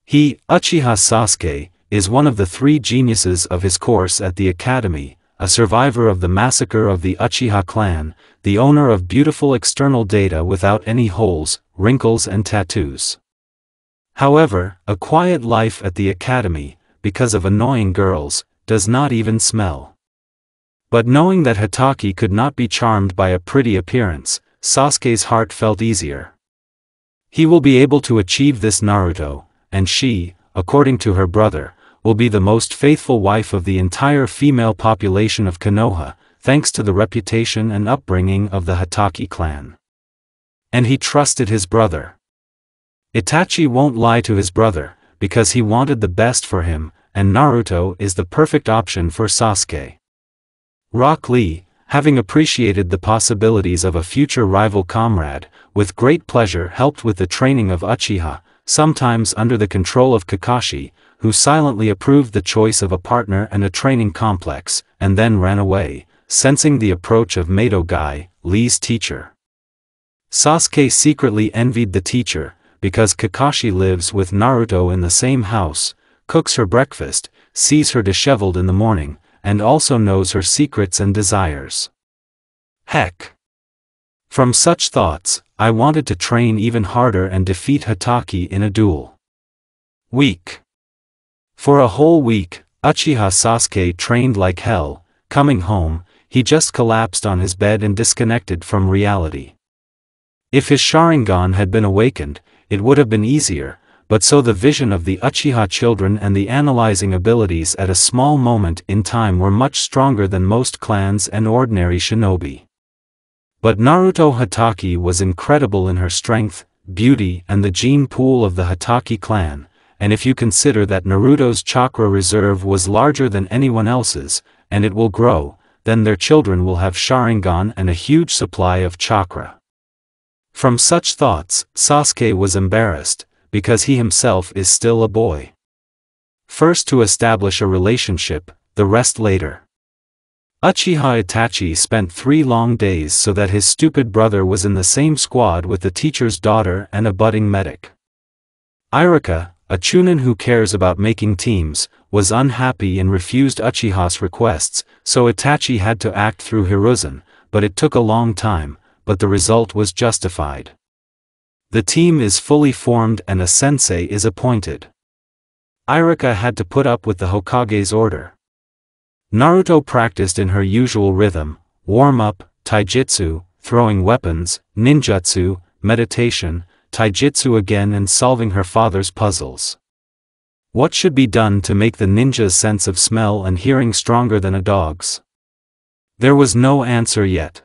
He, Uchiha Sasuke, is one of the 3 geniuses of his course at the academy, a survivor of the massacre of the Uchiha clan, the owner of beautiful external data without any holes, wrinkles and tattoos. However, a quiet life at the academy, because of annoying girls, does not even smell. But knowing that Hatake could not be charmed by a pretty appearance, Sasuke's heart felt easier. He will be able to achieve this Naruto, and she, according to her brother, will be the most faithful wife of the entire female population of Konoha, thanks to the reputation and upbringing of the Hatake clan. And he trusted his brother. Itachi won't lie to his brother, because he wanted the best for him, and Naruto is the perfect option for Sasuke. Rock Lee, having appreciated the possibilities of a future rival comrade, with great pleasure helped with the training of Uchiha, sometimes under the control of Kakashi, who silently approved the choice of a partner and a training complex, and then ran away, sensing the approach of Mato Guy, Lee's teacher. Sasuke secretly envied the teacher, because Kakashi lives with Naruto in the same house, cooks her breakfast, sees her disheveled in the morning, and also knows her secrets and desires. Heck! From such thoughts, I wanted to train even harder and defeat Hatake in a duel. Week. For a whole week, Uchiha Sasuke trained like hell. Coming home, he just collapsed on his bed and disconnected from reality. If his Sharingan had been awakened, it would have been easier, but so the vision of the Uchiha children and the analyzing abilities at a small moment in time were much stronger than most clans and ordinary shinobi. But Naruto Hatake was incredible in her strength, beauty and the gene pool of the Hatake clan, and if you consider that Naruto's chakra reserve was larger than anyone else's, and it will grow, then their children will have Sharingan and a huge supply of chakra. From such thoughts, Sasuke was embarrassed, because he himself is still a boy. First to establish a relationship, the rest later. Uchiha Itachi spent 3 long days so that his stupid brother was in the same squad with the teacher's daughter and a budding medic. Iruka, a chunin who cares about making teams, was unhappy and refused Uchiha's requests, so Itachi had to act through Hiruzen, but it took a long time, but the result was justified. The team is fully formed and a sensei is appointed. Iruka had to put up with the Hokage's order. Naruto practiced in her usual rhythm, warm-up, taijutsu, throwing weapons, ninjutsu, meditation, taijutsu again and solving her father's puzzles. What should be done to make the ninja's sense of smell and hearing stronger than a dog's? There was no answer yet.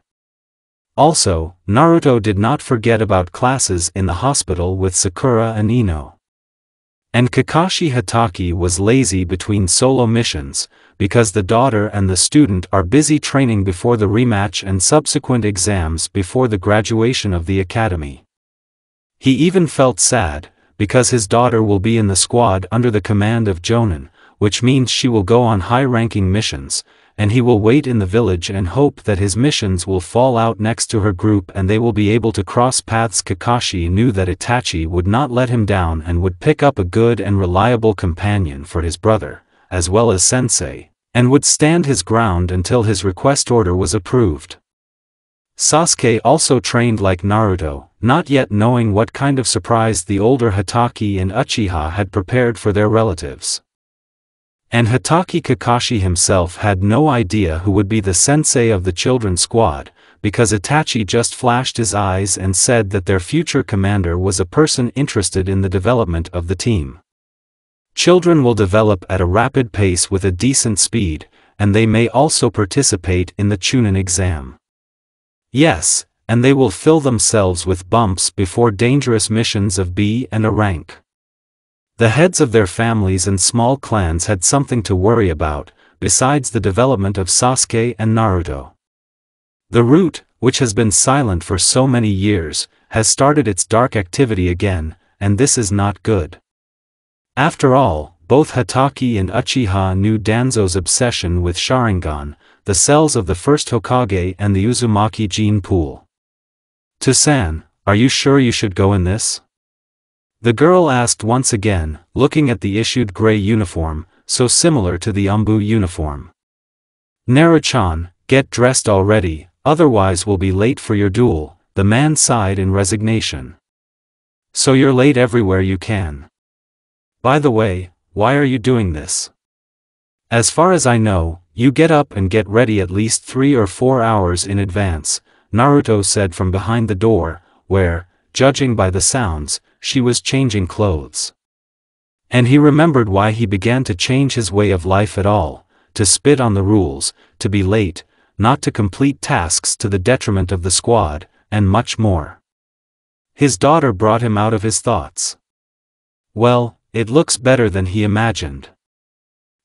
Also, Naruto did not forget about classes in the hospital with Sakura and Ino. And Kakashi Hatake was lazy between solo missions, because the daughter and the student are busy training before the rematch and subsequent exams before the graduation of the academy. He even felt sad, because his daughter will be in the squad under the command of Jonin, which means she will go on high-ranking missions, and he will wait in the village and hope that his missions will fall out next to her group and they will be able to cross paths. Kakashi knew that Itachi would not let him down and would pick up a good and reliable companion for his brother, as well as sensei, and would stand his ground until his request order was approved. Sasuke also trained like Naruto, not yet knowing what kind of surprise the older Hatake and Uchiha had prepared for their relatives. And Hatake Kakashi himself had no idea who would be the sensei of the children's squad, because Itachi just flashed his eyes and said that their future commander was a person interested in the development of the team. Children will develop at a rapid pace with a decent speed, and they may also participate in the Chunin exam. Yes, and they will fill themselves with bumps before dangerous missions of B and a rank. The heads of their families and small clans had something to worry about, besides the development of Sasuke and Naruto. The root, which has been silent for so many years, has started its dark activity again, and this is not good. After all, both Hatake and Uchiha knew Danzo's obsession with Sharingan, the cells of the first Hokage and the Uzumaki gene pool. "To-san, are you sure you should go in this?" the girl asked once again, looking at the issued gray uniform, so similar to the Umbu uniform. "Naruto-chan, get dressed already, otherwise we'll be late for your duel," the man sighed in resignation. "So you're late everywhere you can. By the way, why are you doing this? As far as I know, you get up and get ready at least 3 or 4 hours in advance," Naruto said from behind the door, where, judging by the sounds, she was changing clothes. And he remembered why he began to change his way of life at all, to spit on the rules, to be late, not to complete tasks to the detriment of the squad, and much more. His daughter brought him out of his thoughts. Well, it looks better than he imagined.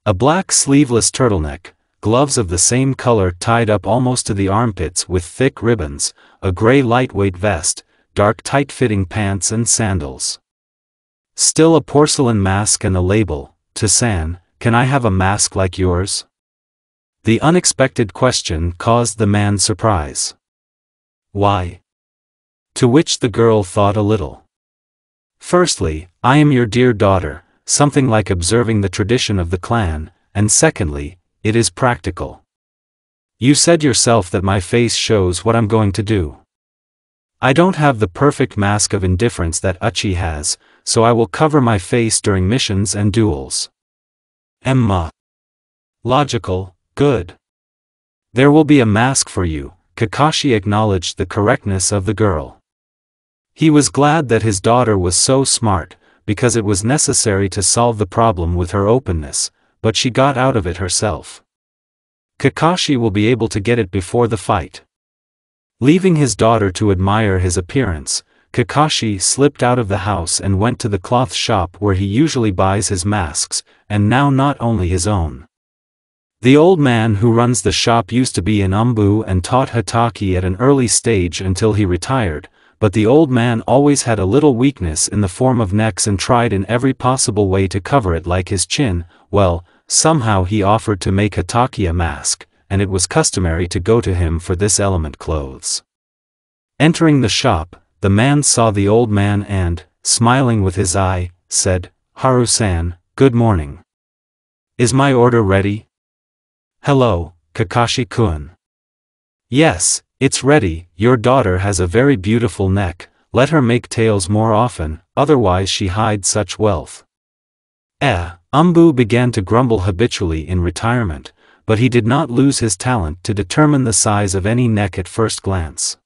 A black sleeveless turtleneck, gloves of the same color tied up almost to the armpits with thick ribbons, a gray lightweight vest, dark tight-fitting pants and sandals. Still a porcelain mask and a label, "To-san, can I have a mask like yours?" The unexpected question caused the man surprise. "Why?" To which the girl thought a little. "Firstly, I am your dear daughter, something like observing the tradition of the clan, and secondly, it is practical. You said yourself that my face shows what I'm going to do. I don't have the perfect mask of indifference that Itachi has, so I will cover my face during missions and duels." Emma. Logical, good. "There will be a mask for you," Kakashi acknowledged the correctness of the girl. He was glad that his daughter was so smart, because it was necessary to solve the problem with her openness, but she got out of it herself. Kakashi will be able to get it before the fight. Leaving his daughter to admire his appearance, Kakashi slipped out of the house and went to the cloth shop where he usually buys his masks, and now not only his own. The old man who runs the shop used to be in Umbu and taught Hatake at an early stage until he retired, but the old man always had a little weakness in the form of necks and tried in every possible way to cover it like his chin. Well, somehow he offered to make Hatake a mask, and it was customary to go to him for this element clothes. Entering the shop, the man saw the old man and, smiling with his eye, said, "Haru-san, good morning. Is my order ready?" "Hello, Kakashi-kun. Yes, it's ready. Your daughter has a very beautiful neck, let her make tails more often, otherwise she hides such wealth." Umbu began to grumble habitually in retirement, but he did not lose his talent to determine the size of any neck at first glance.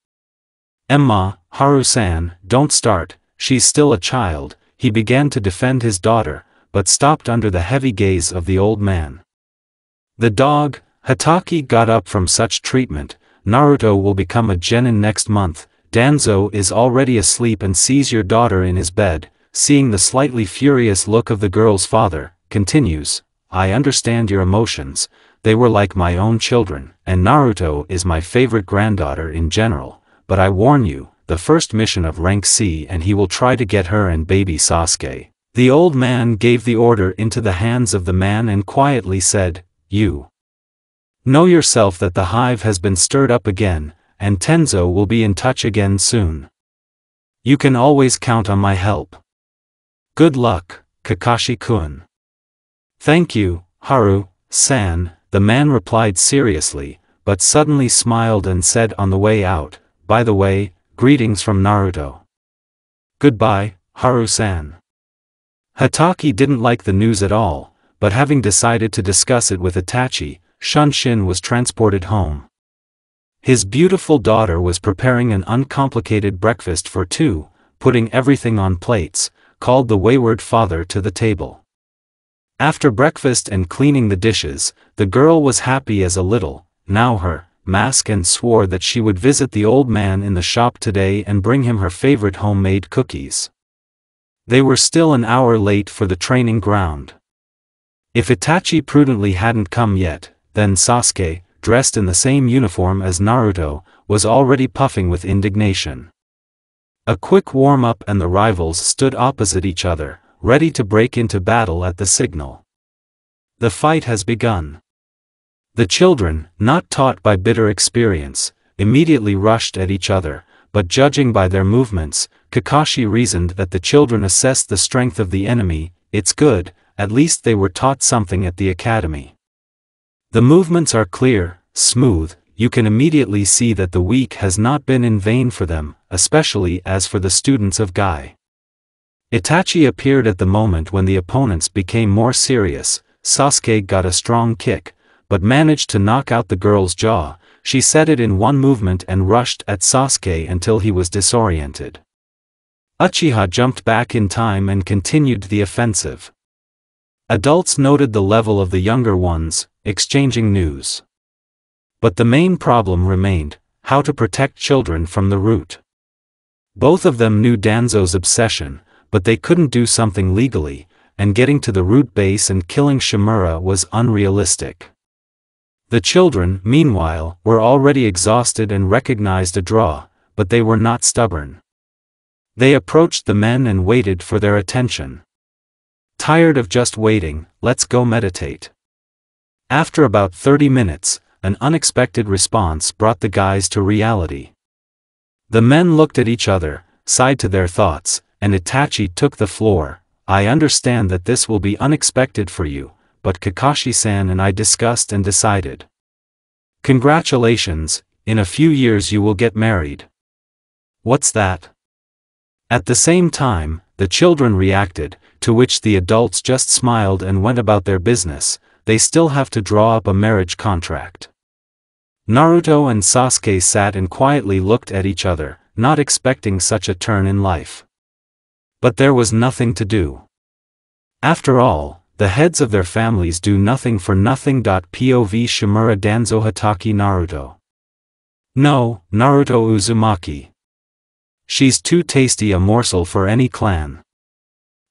"Emma, Haru-san, don't start, she's still a child," he began to defend his daughter, but stopped under the heavy gaze of the old man. "The dog," Hatake got up from such treatment, "Naruto will become a genin next month, Danzo is already asleep and sees your daughter in his bed," seeing the slightly furious look of the girl's father, continues, "I understand your emotions, they were like my own children, and Naruto is my favorite granddaughter in general, but I warn you, the first mission of rank C and he will try to get her and baby Sasuke." The old man gave the order into the hands of the man and quietly said, "You know yourself that the hive has been stirred up again, and Tenzo will be in touch again soon. You can always count on my help. Good luck, Kakashi-kun." "Thank you, Haru-san," the man replied seriously, but suddenly smiled and said on the way out, "By the way, greetings from Naruto." "Goodbye, Haru-san." Hatake didn't like the news at all, but having decided to discuss it with Itachi, Shunshin was transported home. His beautiful daughter was preparing an uncomplicated breakfast for two, putting everything on plates, called the wayward father to the table. After breakfast and cleaning the dishes, the girl was happy as a little, now her, mask and swore that she would visit the old man in the shop today and bring him her favorite homemade cookies. They were still an hour late for the training ground. If Itachi prudently hadn't come yet, then Sasuke, dressed in the same uniform as Naruto, was already puffing with indignation. A quick warm-up and the rivals stood opposite each other, ready to break into battle at the signal. The fight has begun. The children, not taught by bitter experience, immediately rushed at each other, but judging by their movements, Kakashi reasoned that the children assessed the strength of the enemy. It's good, at least they were taught something at the academy. The movements are clear, smooth, you can immediately see that the week has not been in vain for them, especially as for the students of Guy. Itachi appeared at the moment when the opponents became more serious. Sasuke got a strong kick, but managed to knock out the girl's jaw. She set it in one movement and rushed at Sasuke until he was disoriented. Uchiha jumped back in time and continued the offensive. Adults noted the level of the younger ones, exchanging news. But the main problem remained: how to protect children from the root. Both of them knew Danzo's obsession, but they couldn't do something legally, and getting to the root base and killing Shimura was unrealistic. The children, meanwhile, were already exhausted and recognized a draw, but they were not stubborn. They approached the men and waited for their attention. Tired of just waiting, let's go meditate. After about 30 minutes, an unexpected response brought the guys to reality. The men looked at each other, sighed to their thoughts, and Itachi took the floor. I understand that this will be unexpected for you, but Kakashi-san and I discussed and decided. Congratulations, in a few years you will get married. What's that? At the same time, the children reacted, to which the adults just smiled and went about their business. They still have to draw up a marriage contract. Naruto and Sasuke sat and quietly looked at each other, not expecting such a turn in life. But there was nothing to do. After all, the heads of their families do nothing for nothing. POV Shimura Danzo Hatake Naruto. No, Naruto Uzumaki. She's too tasty a morsel for any clan.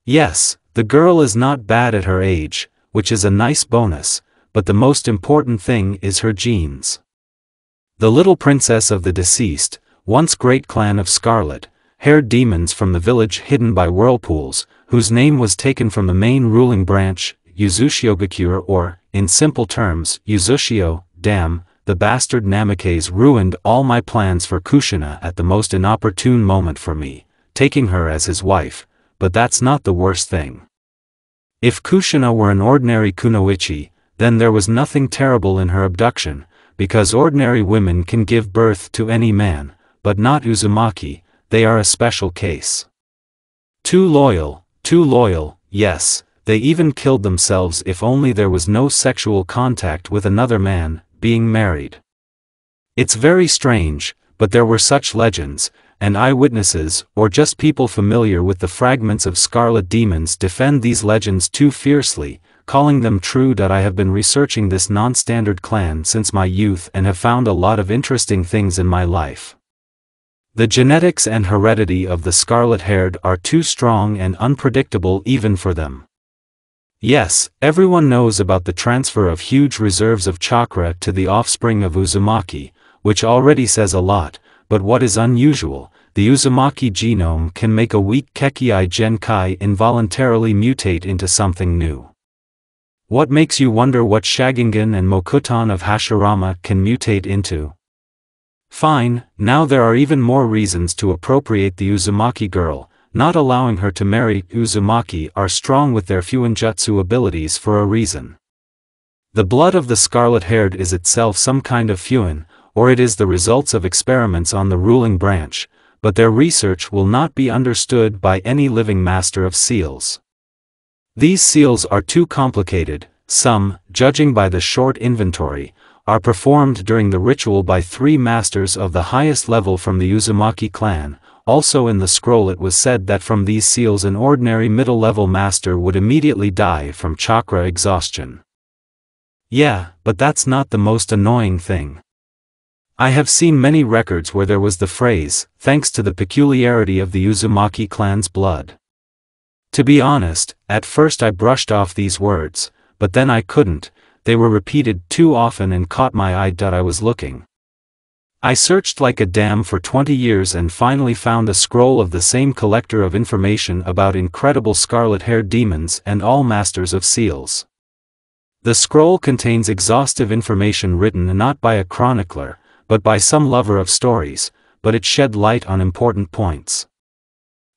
Yes, the girl is not bad at her age, which is a nice bonus, but the most important thing is her genes. The little princess of the deceased, once great clan of scarlet-haired demons from the village hidden by whirlpools, whose name was taken from the main ruling branch, Uzushiogakure, or, in simple terms, Uzushio. Damn, the bastard Namikaze ruined all my plans for Kushina at the most inopportune moment for me, taking her as his wife, but that's not the worst thing. If Kushina were an ordinary kunoichi, then there was nothing terrible in her abduction, because ordinary women can give birth to any man, but not Uzumaki. They are a special case. Too loyal, yes, they even killed themselves if only there was no sexual contact with another man, being married. It's very strange, but there were such legends, and eyewitnesses, or just people familiar with the fragments of scarlet demons defend these legends too fiercely, calling them true. I have been researching this non-standard clan since my youth and have found a lot of interesting things in my life. The genetics and heredity of the scarlet-haired are too strong and unpredictable even for them. Yes, everyone knows about the transfer of huge reserves of chakra to the offspring of Uzumaki, which already says a lot, but what is unusual, the Uzumaki genome can make a weak Kekii Genkai involuntarily mutate into something new. What makes you wonder what Sharingan and Mokuton of Hashirama can mutate into? Fine, now there are even more reasons to appropriate the Uzumaki girl. Not allowing her to marry Uzumaki are strong with their fuinjutsu abilities for a reason. The blood of the scarlet-haired is itself some kind of fuin, or it is the results of experiments on the ruling branch, but their research will not be understood by any living master of seals. These seals are too complicated. Some, judging by the short inventory, are performed during the ritual by 3 masters of the highest level from the Uzumaki clan. Also in the scroll it was said that from these seals an ordinary middle-level master would immediately die from chakra exhaustion. Yeah, but that's not the most annoying thing. I have seen many records where there was the phrase, thanks to the peculiarity of the Uzumaki clan's blood. To be honest, at first I brushed off these words, but then I couldn't, they were repeated too often and caught my eye. I was looking. I searched like a dam for 20 years and finally found a scroll of the same collector of information about incredible scarlet-haired demons and all masters of seals. The scroll contains exhaustive information written not by a chronicler, but by some lover of stories, but it shed light on important points.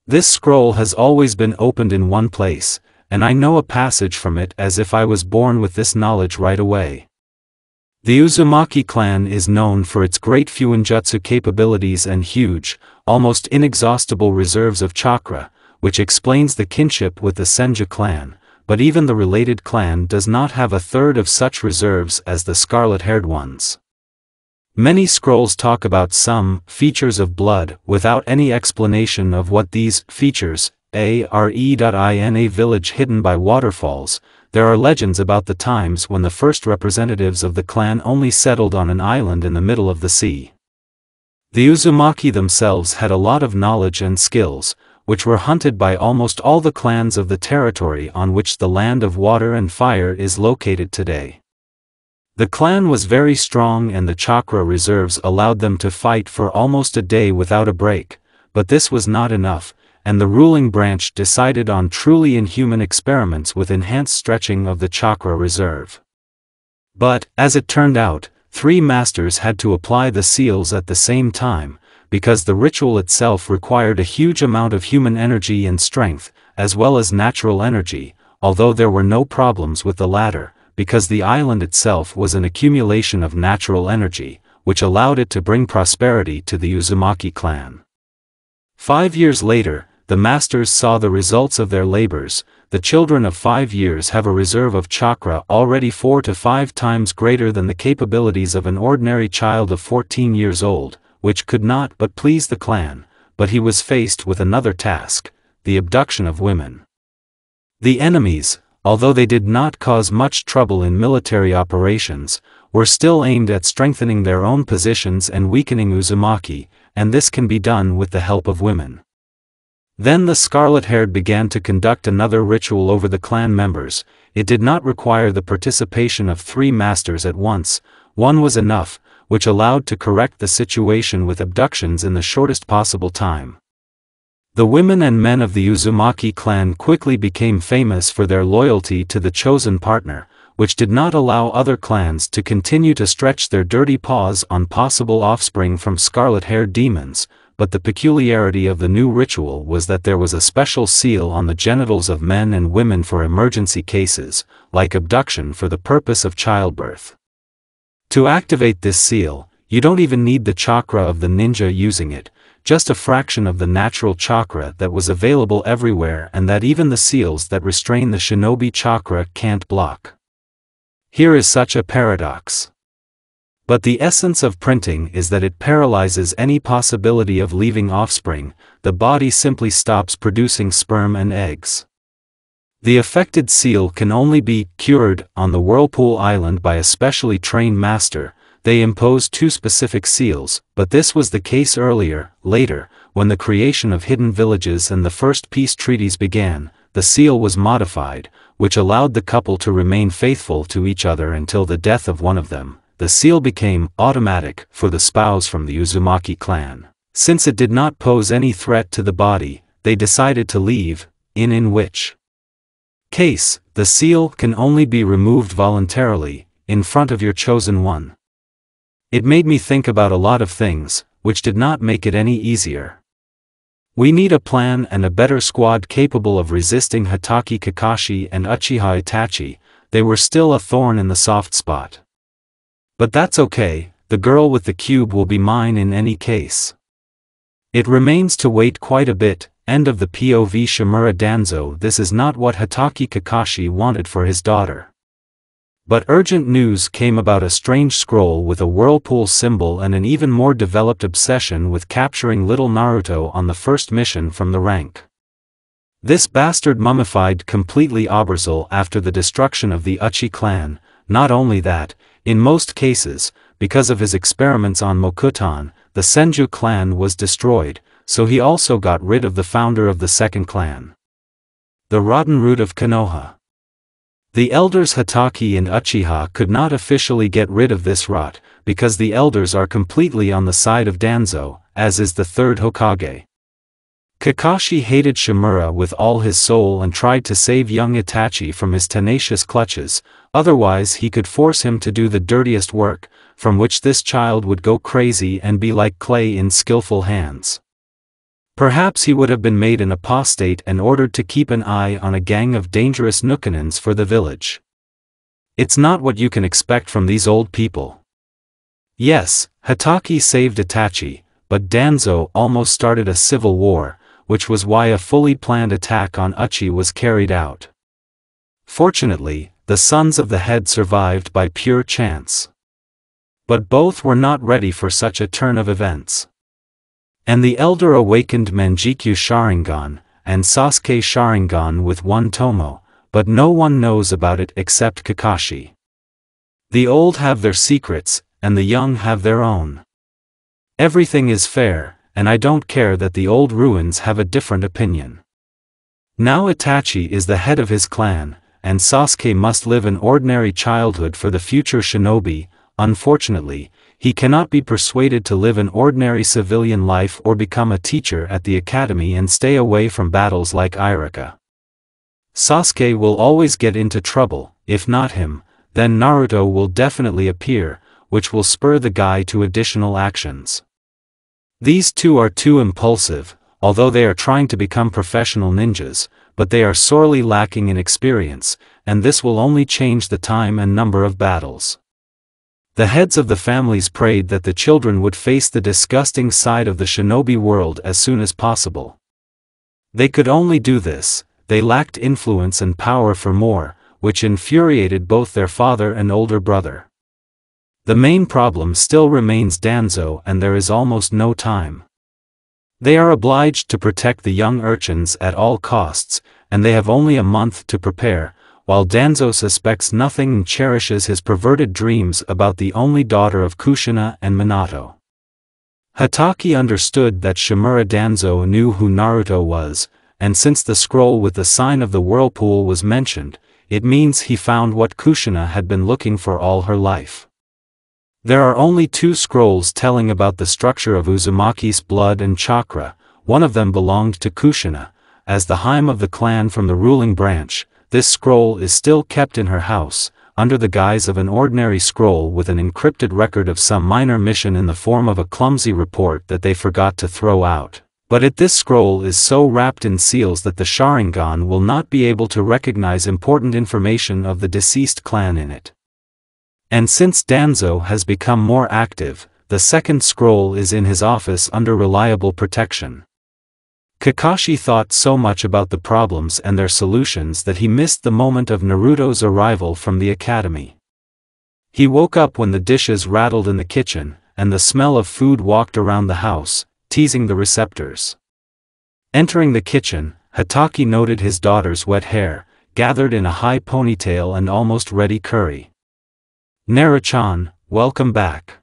This scroll has always been opened in one place, and I know a passage from it as if I was born with this knowledge right away. The Uzumaki clan is known for its great fuinjutsu capabilities and huge, almost inexhaustible reserves of chakra, which explains the kinship with the Senju clan, but even the related clan does not have a third of such reserves as the scarlet-haired ones. Many scrolls talk about some features of blood without any explanation of what these features are. In a village hidden by waterfalls, there are legends about the times when the first representatives of the clan only settled on an island in the middle of the sea. The Uzumaki themselves had a lot of knowledge and skills, which were hunted by almost all the clans of the territory on which the land of water and fire is located today. The clan was very strong and the chakra reserves allowed them to fight for almost a day without a break, but this was not enough, and the ruling branch decided on truly inhuman experiments with enhanced stretching of the chakra reserve. But, as it turned out, 3 masters had to apply the seals at the same time, because the ritual itself required a huge amount of human energy and strength, as well as natural energy, although there were no problems with the latter, because the island itself was an accumulation of natural energy, which allowed it to bring prosperity to the Uzumaki clan. 5 years later, the masters saw the results of their labors. The children of 5 years have a reserve of chakra already 4 to 5 times greater than the capabilities of an ordinary child of 14 years old, which could not but please the clan, but he was faced with another task, the abduction of women. The enemies, although they did not cause much trouble in military operations, were still aimed at strengthening their own positions and weakening Uzumaki, and this can be done with the help of women. Then the scarlet-haired began to conduct another ritual over the clan members. It did not require the participation of 3 masters at once, 1 was enough, which allowed to correct the situation with abductions in the shortest possible time. The women and men of the Uzumaki clan quickly became famous for their loyalty to the chosen partner, which did not allow other clans to continue to stretch their dirty paws on possible offspring from scarlet-haired demons, but the peculiarity of the new ritual was that there was a special seal on the genitals of men and women for emergency cases, like abduction for the purpose of childbirth. To activate this seal, you don't even need the chakra of the ninja using it, just a fraction of the natural chakra that was available everywhere and that even the seals that restrain the shinobi chakra can't block. Here is such a paradox. But the essence of printing is that it paralyzes any possibility of leaving offspring. The body simply stops producing sperm and eggs. The affected seal can only be cured on the Whirlpool Island by a specially trained master. They imposed 2 specific seals, but this was the case earlier. Later, when the creation of hidden villages and the first peace treaties began, the seal was modified, which allowed the couple to remain faithful to each other until the death of one of them. The seal became automatic for the spouse from the Uzumaki clan. Since it did not pose any threat to the body, they decided to leave, in which case, the seal can only be removed voluntarily, in front of your chosen one. It made me think about a lot of things, which did not make it any easier. We need a plan and a better squad capable of resisting Hatake Kakashi and Uchiha Itachi. They were still a thorn in the soft spot. But that's okay, the girl with the cube will be mine in any case. It remains to wait quite a bit. End of the POV. Shimura Danzo. This is not what Hatake Kakashi wanted for his daughter. But urgent news came about a strange scroll with a whirlpool symbol and an even more developed obsession with capturing little Naruto on the first mission from the rank. This bastard mummified completely Aberzel after the destruction of the Uchi clan. Not only that, in most cases, because of his experiments on Mokutan, the Senju clan was destroyed, so he also got rid of the founder of the second clan. The rotten root of Konoha. The elders Hatake and Uchiha could not officially get rid of this rot, because the elders are completely on the side of Danzo, as is the third Hokage. Kakashi hated Shimura with all his soul and tried to save young Itachi from his tenacious clutches, Otherwise he could force him to do the dirtiest work, from which this child would go crazy and be like clay in skillful hands. Perhaps he would have been made an apostate and ordered to keep an eye on a gang of dangerous Nukanins for the village. It's not what you can expect from these old people. Yes, Hatake saved Itachi, but Danzo almost started a civil war, which was why a fully planned attack on Uchi was carried out. Fortunately, the sons of the head survived by pure chance. But both were not ready for such a turn of events. And the elder awakened Manjikyu Sharingan, and Sasuke Sharingan with one Tomo, but no one knows about it except Kakashi. The old have their secrets, and the young have their own. Everything is fair, and I don't care that the old ruins have a different opinion. Now Itachi is the head of his clan, and Sasuke must live an ordinary childhood for the future shinobi. Unfortunately, he cannot be persuaded to live an ordinary civilian life or become a teacher at the academy and stay away from battles like Iruka. Sasuke will always get into trouble. If not him, then Naruto will definitely appear, which will spur the guy to additional actions. These two are too impulsive, although they are trying to become professional ninjas, but they are sorely lacking in experience, and this will only change the time and number of battles. The heads of the families prayed that the children would face the disgusting side of the shinobi world as soon as possible. They could only do this, they lacked influence and power for more, which infuriated both their father and older brother. The main problem still remains Danzo, and there is almost no time. They are obliged to protect the young urchins at all costs, and they have only a month to prepare, while Danzo suspects nothing and cherishes his perverted dreams about the only daughter of Kushina and Minato. Hatake understood that Shimura Danzo knew who Naruto was, and since the scroll with the sign of the whirlpool was mentioned, it means he found what Kushina had been looking for all her life. There are only 2 scrolls telling about the structure of Uzumaki's blood and chakra. One of them belonged to Kushina. As the Haim of the clan from the ruling branch, this scroll is still kept in her house, under the guise of an ordinary scroll with an encrypted record of some minor mission in the form of a clumsy report that they forgot to throw out. But this scroll is so wrapped in seals that the Sharingan will not be able to recognize important information of the deceased clan in it. And since Danzo has become more active, the second scroll is in his office under reliable protection. Kakashi thought so much about the problems and their solutions that he missed the moment of Naruto's arrival from the academy. He woke up when the dishes rattled in the kitchen, and the smell of food walked around the house, teasing the receptors. Entering the kitchen, Hatake noted his daughter's wet hair, gathered in a high ponytail and almost ready curry. "Naru-chan, welcome back.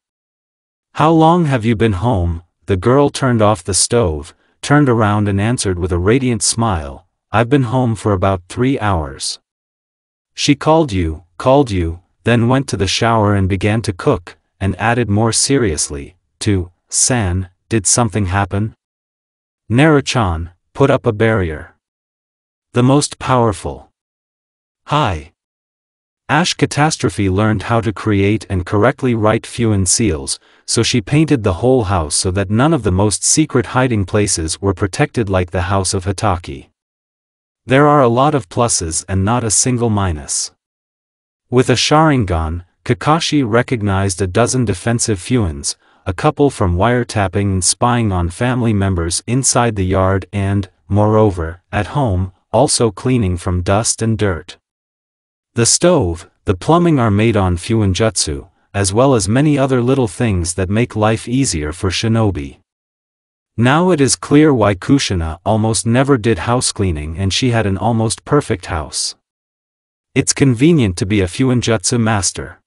How long have you been home?" The girl turned off the stove, turned around and answered with a radiant smile, "I've been home for about 3 hours." She called you, then went to the shower and began to cook, and added more seriously, to San, "Did something happen?" Naru-chan, put up a barrier. The most powerful. Hi. Ash Catastrophe learned how to create and correctly write Fuin seals, so she painted the whole house so that none of the most secret hiding places were protected like the house of Hatake. There are a lot of pluses and not a single minus. With a Sharingan, Kakashi recognized a dozen defensive Fuins, a couple from wiretapping and spying on family members inside the yard and, moreover, at home, also cleaning from dust and dirt. The stove, the plumbing are made on Fuinjutsu, as well as many other little things that make life easier for shinobi. Now it is clear why Kushina almost never did house cleaning and she had an almost perfect house. It's convenient to be a Fuinjutsu master.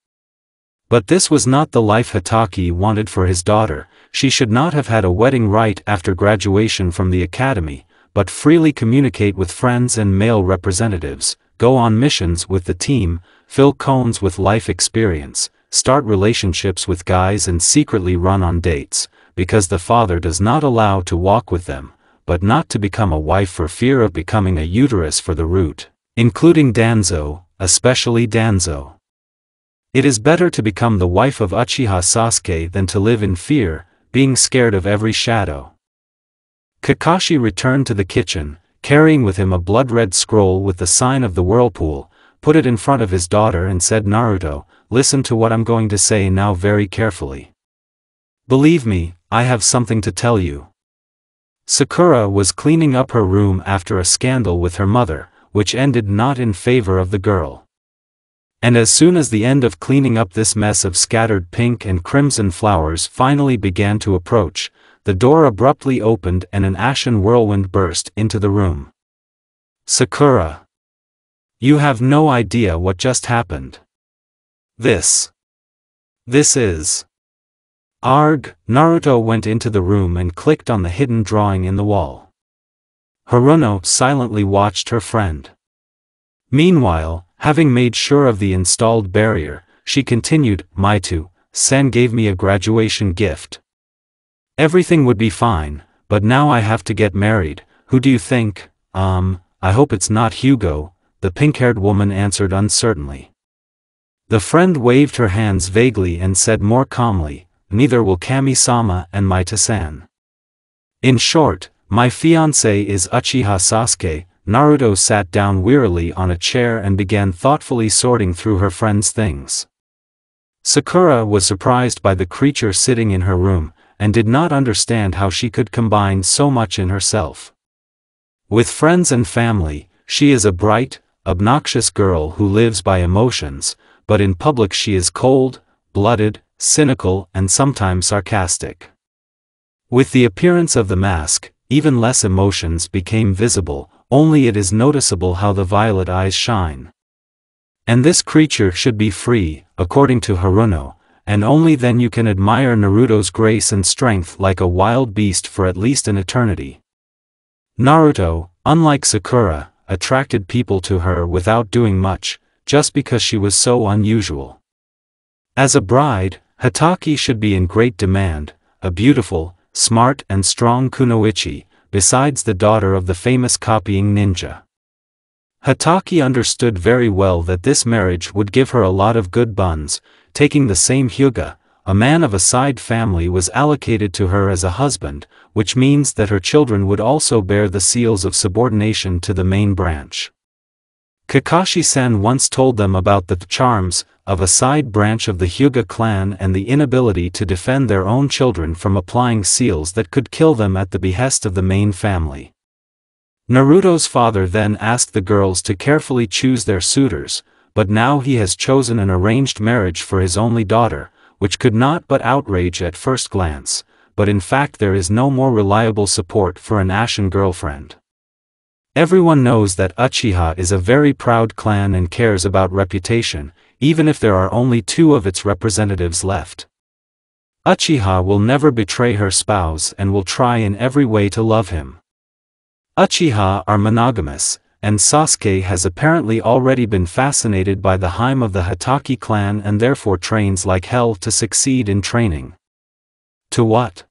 But this was not the life Hatake wanted for his daughter. She should not have had a wedding right after graduation from the academy, but freely communicate with friends and male representatives, go on missions with the team, fill cones with life experience, start relationships with guys and secretly run on dates, because the father does not allow to walk with them, but not to become a wife for fear of becoming a uterus for the root. Including Danzo, especially Danzo. It is better to become the wife of Uchiha Sasuke than to live in fear, being scared of every shadow. Kakashi returned to the kitchen, carrying with him a blood-red scroll with the sign of the whirlpool, put it in front of his daughter and said, "Naruto, listen to what I'm going to say now very carefully. Believe me, I have something to tell you." Sakura was cleaning up her room after a scandal with her mother, which ended not in favor of the girl. And as soon as the end of cleaning up this mess of scattered pink and crimson flowers finally began to approach, the door abruptly opened and an ashen whirlwind burst into the room. "Sakura! You have no idea what just happened. This is..." Arg! Naruto went into the room and clicked on the hidden drawing in the wall. Haruno silently watched her friend. Meanwhile, having made sure of the installed barrier, she continued, "Maito-san gave me a graduation gift. Everything would be fine, but now I have to get married. Who do you think?" I hope it's not Hugo," the pink-haired woman answered uncertainly. The friend waved her hands vaguely and said more calmly, "Neither will Kami-sama and Maito-san. In short, my fiancé is Uchiha Sasuke." Naruto sat down wearily on a chair and began thoughtfully sorting through her friend's things. Sakura was surprised by the creature sitting in her room, and did not understand how she could combine so much in herself. With friends and family, she is a bright, obnoxious girl who lives by emotions, but in public she is cold, blooded, cynical and sometimes sarcastic. With the appearance of the mask, even less emotions became visible, only it is noticeable how the violet eyes shine. And this creature should be free, according to Haruno, and only then you can admire Naruto's grace and strength like a wild beast for at least an eternity. Naruto, unlike Sakura, attracted people to her without doing much, just because she was so unusual. As a bride, Hatake should be in great demand, a beautiful, smart and strong kunoichi, besides the daughter of the famous copying ninja. Hatake understood very well that this marriage would give her a lot of good buns. Taking the same Hyuga, a man of a side family was allocated to her as a husband, which means that her children would also bear the seals of subordination to the main branch. Kakashi-san once told them about the charms of a side branch of the Hyuga clan and the inability to defend their own children from applying seals that could kill them at the behest of the main family. Naruto's father then asked the girls to carefully choose their suitors, but now he has chosen an arranged marriage for his only daughter, which could not but outrage at first glance, but in fact there is no more reliable support for an ashen girlfriend. Everyone knows that Uchiha is a very proud clan and cares about reputation, even if there are only 2 of its representatives left. Uchiha will never betray her spouse and will try in every way to love him. Uchiha are monogamous, and Sasuke has apparently already been fascinated by the harem of the Hatake clan and therefore trains like hell to succeed in training. To what?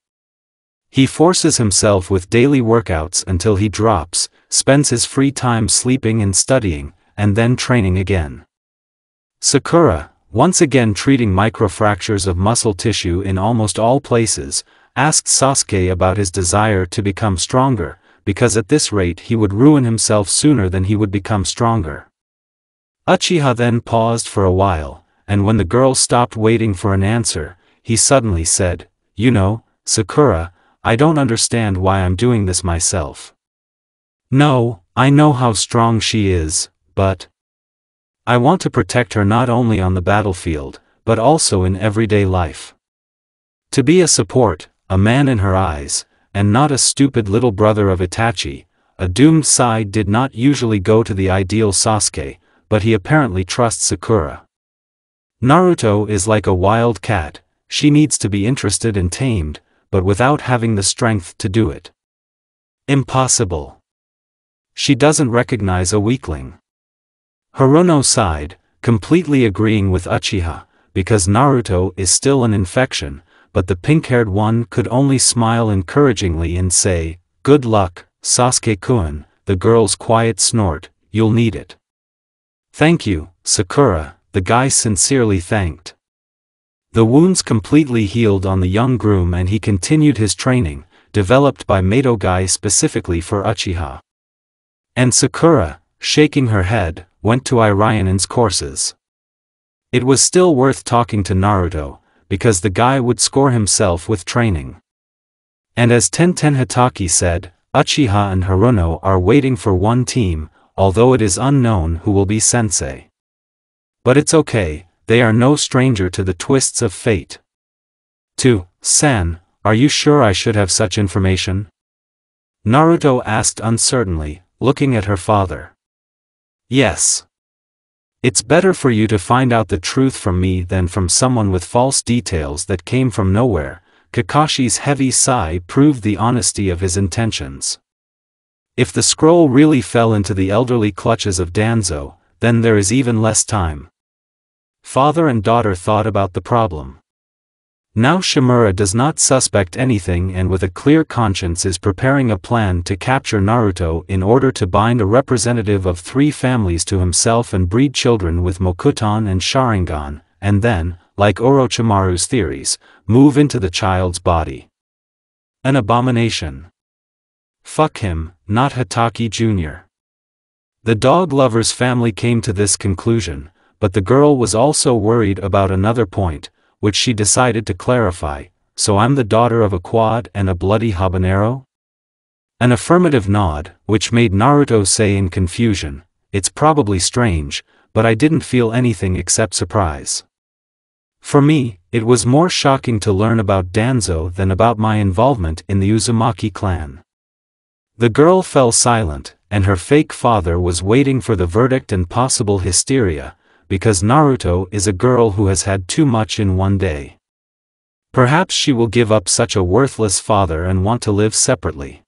He forces himself with daily workouts until he drops, spends his free time sleeping and studying, and then training again. Sakura, once again treating microfractures of muscle tissue in almost all places, asked Sasuke about his desire to become stronger, because at this rate he would ruin himself sooner than he would become stronger. Uchiha then paused for a while, and when the girl stopped waiting for an answer, he suddenly said, "You know, Sakura, I don't understand why I'm doing this myself. No, I know how strong she is, but I want to protect her not only on the battlefield, but also in everyday life. To be a support, a man in her eyes, and not a stupid little brother of Itachi." A doomed side did not usually go to the ideal Sasuke, but he apparently trusts Sakura. Naruto is like a wild cat, she needs to be interested and tamed, but without having the strength to do it. Impossible. She doesn't recognize a weakling. Haruno sighed, completely agreeing with Uchiha, because Naruto is still an infection, but the pink-haired one could only smile encouragingly and say, "Good luck, Sasuke-kun," the girl's quiet snort, "You'll need it." Thank you, Sakura, the guy sincerely thanked. The wounds completely healed on the young groom and he continued his training, developed by Madogai specifically for Uchiha. And Sakura, shaking her head, went to Irionen's courses. It was still worth talking to Naruto, because the guy would score himself with training. And as Tenten Hatake said, Uchiha and Haruno are waiting for one team, although it is unknown who will be sensei. But it's okay, they are no stranger to the twists of fate. 2. San, are you sure I should have such information? Naruto asked uncertainly, looking at her father. Yes. It's better for you to find out the truth from me than from someone with false details that came from nowhere. Kakashi's heavy sigh proved the honesty of his intentions. If the scroll really fell into the elderly clutches of Danzo, then there is even less time. Father and daughter thought about the problem. Now Shimura does not suspect anything and with a clear conscience is preparing a plan to capture Naruto in order to bind a representative of 3 families to himself and breed children with Mokuton and Sharingan, and then, like Orochimaru's theories, move into the child's body. An abomination. Fuck him, not Hatake Jr. The dog lover's family came to this conclusion, but the girl was also worried about another point, which she decided to clarify. So I'm the daughter of a quad and a bloody habanero? An affirmative nod, which made Naruto say in confusion, it's probably strange, but I didn't feel anything except surprise. For me, it was more shocking to learn about Danzo than about my involvement in the Uzumaki clan. The girl fell silent, and her fake father was waiting for the verdict and possible hysteria, because Naruto is a girl who has had too much in one day. Perhaps she will give up such a worthless father and want to live separately.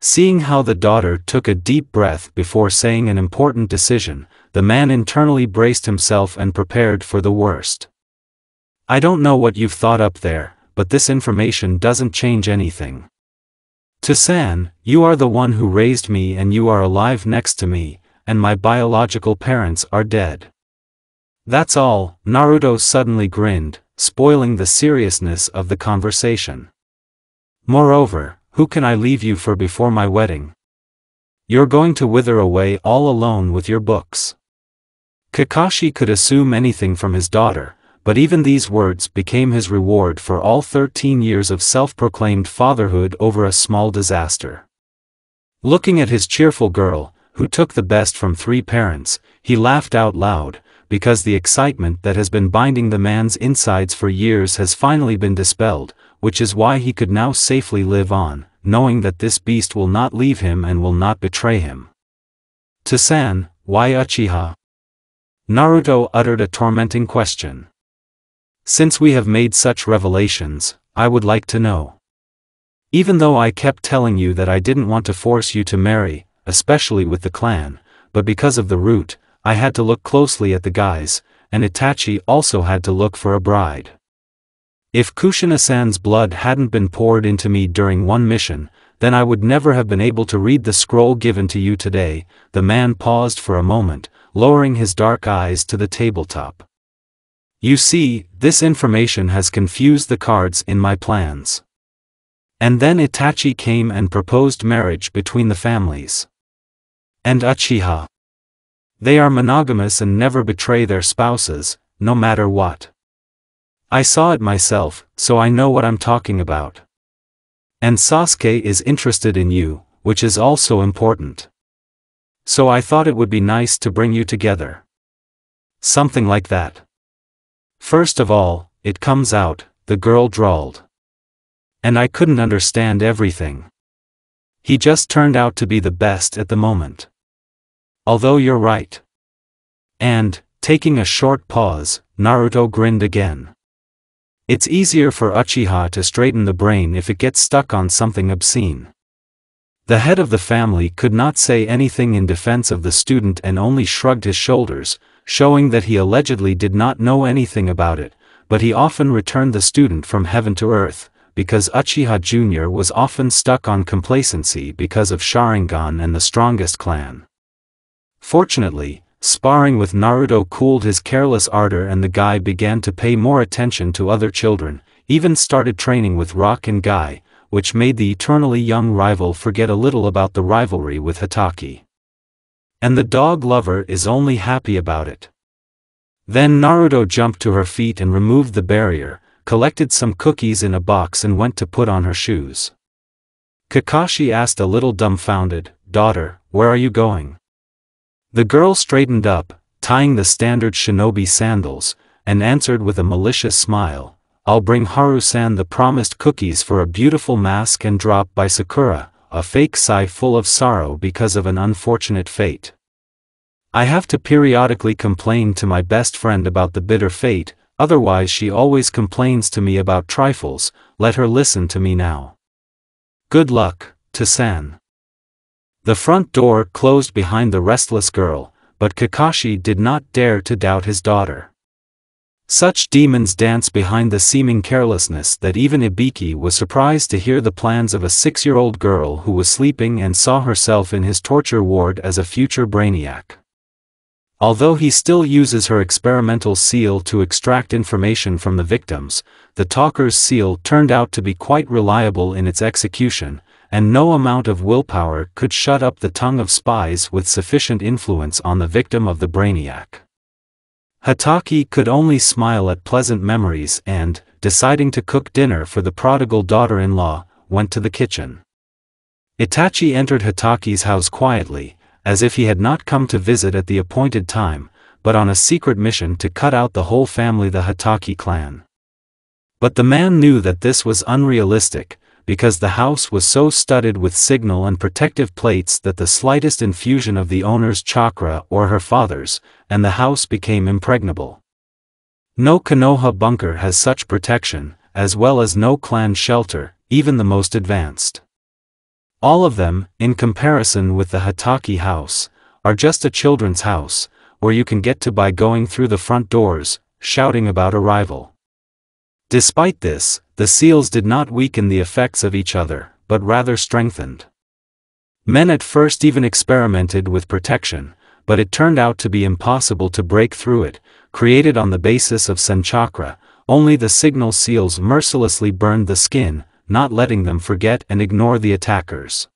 Seeing how the daughter took a deep breath before saying an important decision, the man internally braced himself and prepared for the worst. I don't know what you've thought up there, but this information doesn't change anything. To San, you are the one who raised me and you are alive next to me, and my biological parents are dead. That's all. Naruto suddenly grinned, spoiling the seriousness of the conversation. Moreover, who can I leave you for before my wedding? You're going to wither away all alone with your books. Kakashi could assume anything from his daughter, but even these words became his reward for all 13 years of self-proclaimed fatherhood over a small disaster. Looking at his cheerful girl, who took the best from 3 parents, he laughed out loud, because the excitement that has been binding the man's insides for years has finally been dispelled, which is why he could now safely live on, knowing that this beast will not leave him and will not betray him. To San, why Uchiha? Naruto uttered a tormenting question. Since we have made such revelations, I would like to know. Even though I kept telling you that I didn't want to force you to marry, especially with the clan, but because of the root, I had to look closely at the guys, and Itachi also had to look for a bride. If Kushina-san's blood hadn't been poured into me during one mission, then I would never have been able to read the scroll given to you today. The man paused for a moment, lowering his dark eyes to the tabletop. You see, this information has confused the cards in my plans. And then Itachi came and proposed marriage between the families. And Uchiha. They are monogamous and never betray their spouses, no matter what. I saw it myself, so I know what I'm talking about. And Sasuke is interested in you, which is also important. So I thought it would be nice to bring you together. Something like that. First of all, it comes out, the girl drawled. And I couldn't understand everything. He just turned out to be the best at the moment. Although you're right. And, taking a short pause, Naruto grinned again. It's easier for Uchiha to straighten the brain if it gets stuck on something obscene. The head of the family could not say anything in defense of the student and only shrugged his shoulders, showing that he allegedly did not know anything about it, but he often returned the student from heaven to earth, because Uchiha Jr. was often stuck on complacency because of Sharingan and the strongest clan. Fortunately, sparring with Naruto cooled his careless ardor and the guy began to pay more attention to other children, even started training with Rock and Guy, which made the eternally young rival forget a little about the rivalry with Hatake. And the dog lover is only happy about it. Then Naruto jumped to her feet and removed the barrier, collected some cookies in a box and went to put on her shoes. Kakashi asked a little dumbfounded, "Daughter, where are you going?" The girl straightened up, tying the standard shinobi sandals, and answered with a malicious smile, "I'll bring Haru-san the promised cookies for a beautiful mask and drop by Sakura, a fake sigh full of sorrow because of an unfortunate fate. I have to periodically complain to my best friend about the bitter fate, otherwise she always complains to me about trifles, let her listen to me now. Good luck, to San." The front door closed behind the restless girl, but Kakashi did not dare to doubt his daughter. Such demons dance behind the seeming carelessness that even Ibiki was surprised to hear the plans of a 6-year-old girl who was sleeping and saw herself in his torture ward as a future brainiac. Although he still uses her experimental seal to extract information from the victims, the talker's seal turned out to be quite reliable in its execution, and no amount of willpower could shut up the tongue of spies with sufficient influence on the victim of the brainiac. Hatake could only smile at pleasant memories and, deciding to cook dinner for the prodigal daughter-in-law, went to the kitchen. Itachi entered Hatake's house quietly, as if he had not come to visit at the appointed time, but on a secret mission to cut out the whole family, the Hatake clan. But the man knew that this was unrealistic, because the house was so studded with signal and protective plates that the slightest infusion of the owner's chakra or her father's, and the house became impregnable. No Konoha bunker has such protection, as well as no clan shelter, even the most advanced. All of them, in comparison with the Hatake house, are just a children's house, where you can get to by going through the front doors, shouting about a rival. Despite this, the seals did not weaken the effects of each other, but rather strengthened. Men at first even experimented with protection, but it turned out to be impossible to break through it, created on the basis of senchakra. Only the signal seals mercilessly burned the skin, not letting them forget and ignore the attackers.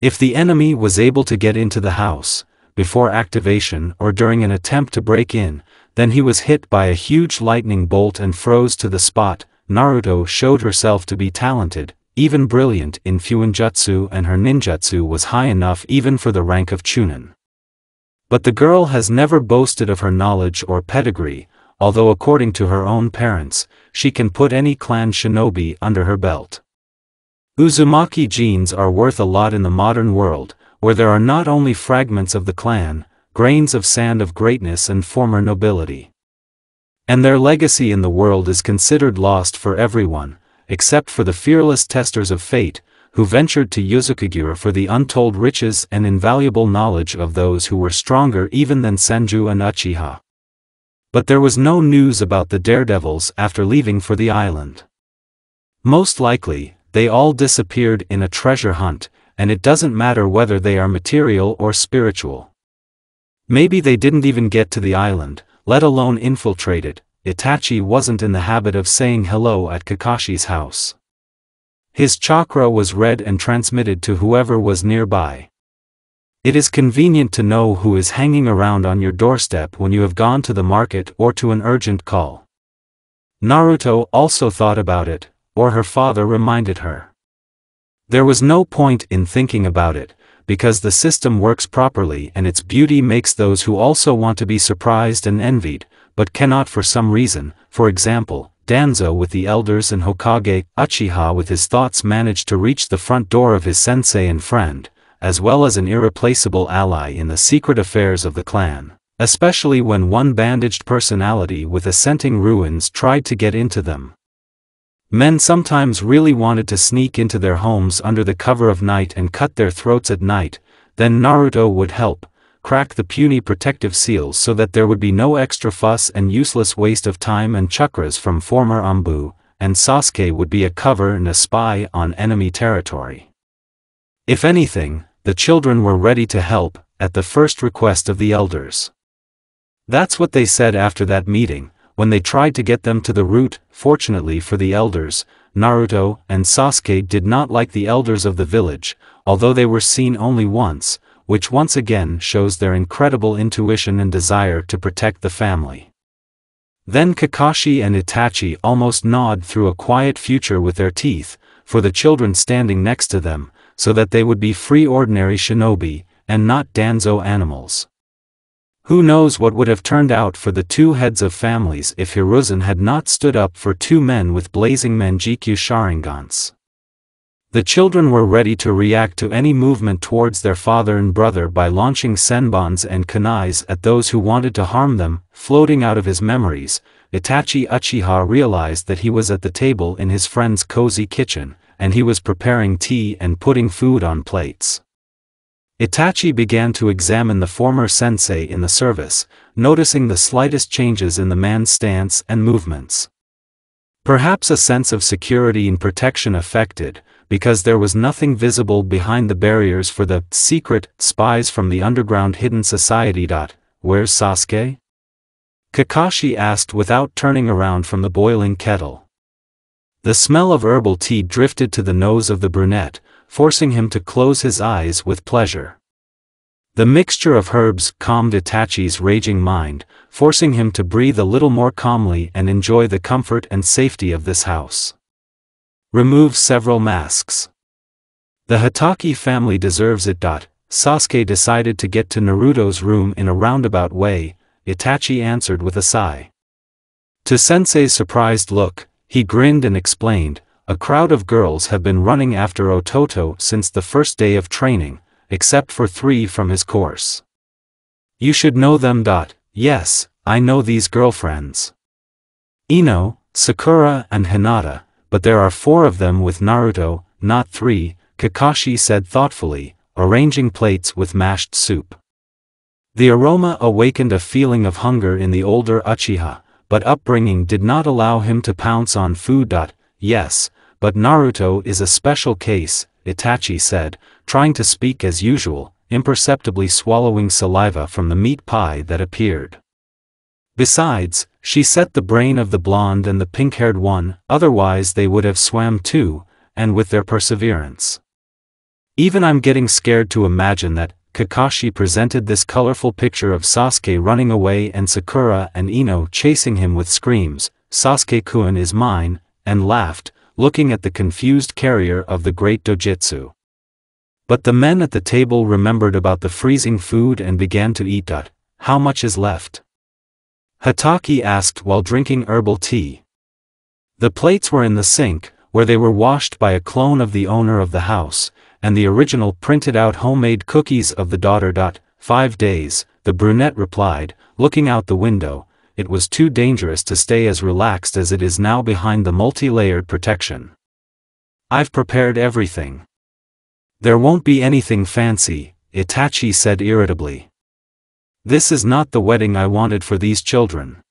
If the enemy was able to get into the house, before activation or during an attempt to break in, then he was hit by a huge lightning bolt and froze to the spot. Naruto showed herself to be talented, even brilliant in Fuinjutsu, and her ninjutsu was high enough even for the rank of Chunin. But the girl has never boasted of her knowledge or pedigree, although according to her own parents, she can put any clan shinobi under her belt. Uzumaki genes are worth a lot in the modern world, where there are not only fragments of the clan, grains of sand of greatness and former nobility. And their legacy in the world is considered lost for everyone, except for the fearless testers of fate, who ventured to Yuzukigura for the untold riches and invaluable knowledge of those who were stronger even than Senju and Uchiha. But there was no news about the daredevils after leaving for the island. Most likely, they all disappeared in a treasure hunt, and it doesn't matter whether they are material or spiritual. Maybe they didn't even get to the island, let alone infiltrate it. Itachi wasn't in the habit of saying hello at Kakashi's house. His chakra was read and transmitted to whoever was nearby. It is convenient to know who is hanging around on your doorstep when you have gone to the market or to an urgent call. Naruto also thought about it, or her father reminded her. There was no point in thinking about it, because the system works properly and its beauty makes those who also want to be surprised and envied, but cannot for some reason. For example, Danzo with the elders and Hokage Uchiha with his thoughts managed to reach the front door of his sensei and friend, as well as an irreplaceable ally in the secret affairs of the clan, especially when one bandaged personality with assenting ruins tried to get into them. Men sometimes really wanted to sneak into their homes under the cover of night and cut their throats at night, then Naruto would help crack the puny protective seals so that there would be no extra fuss and useless waste of time and chakras from former Anbu, and Sasuke would be a cover and a spy on enemy territory. If anything, the children were ready to help, at the first request of the elders. That's what they said after that meeting, when they tried to get them to the root. Fortunately for the elders, Naruto and Sasuke did not like the elders of the village, although they were seen only once, which once again shows their incredible intuition and desire to protect the family. Then Kakashi and Itachi almost gnawed through a quiet future with their teeth, for the children standing next to them, so that they would be free ordinary shinobi, and not danzo animals. Who knows what would have turned out for the two heads of families if Hiruzen had not stood up for two men with blazing Manjikyu Sharingans. The children were ready to react to any movement towards their father and brother by launching senbons and kunais at those who wanted to harm them. Floating out of his memories, Itachi Uchiha realized that he was at the table in his friend's cozy kitchen, and he was preparing tea and putting food on plates. Itachi began to examine the former sensei in the service, noticing the slightest changes in the man's stance and movements. Perhaps a sense of security and protection affected, because there was nothing visible behind the barriers for the secret spies from the underground hidden society. Where's Sasuke? Kakashi asked without turning around from the boiling kettle. The smell of herbal tea drifted to the nose of the brunette, forcing him to close his eyes with pleasure. The mixture of herbs calmed Itachi's raging mind, forcing him to breathe a little more calmly and enjoy the comfort and safety of this house. Remove several masks. The Hatake family deserves it. Sasuke decided to get to Naruto's room in a roundabout way, Itachi answered with a sigh. To Sensei's surprised look, he grinned and explained, a crowd of girls have been running after Ototo since the first day of training, except for 3 from his course. You should know them. Yes, I know these girlfriends. Ino, Sakura and Hinata, but there are 4 of them with Naruto, not 3, Kakashi said thoughtfully, arranging plates with mashed soup. The aroma awakened a feeling of hunger in the older Uchiha, but upbringing did not allow him to pounce on food. Yes, but Naruto is a special case, Itachi said, trying to speak as usual, imperceptibly swallowing saliva from the meat pie that appeared. Besides, she set the brain of the blonde and the pink-haired one, otherwise they would have swam too, and with their perseverance. Even I'm getting scared to imagine that. Kakashi presented this colorful picture of Sasuke running away and Sakura and Ino chasing him with screams, Sasuke-kun is mine, and laughed, looking at the confused carrier of the great dojutsu. But the men at the table remembered about the freezing food and began to eat. How much is left? Hatake asked while drinking herbal tea. The plates were in the sink, where they were washed by a clone of the owner of the house, and the original printed-out homemade cookies of the daughter. 5 days, the brunette replied, looking out the window. It was too dangerous to stay as relaxed as it is now behind the multi-layered protection. I've prepared everything. There won't be anything fancy, Itachi said irritably. This is not the wedding I wanted for these children.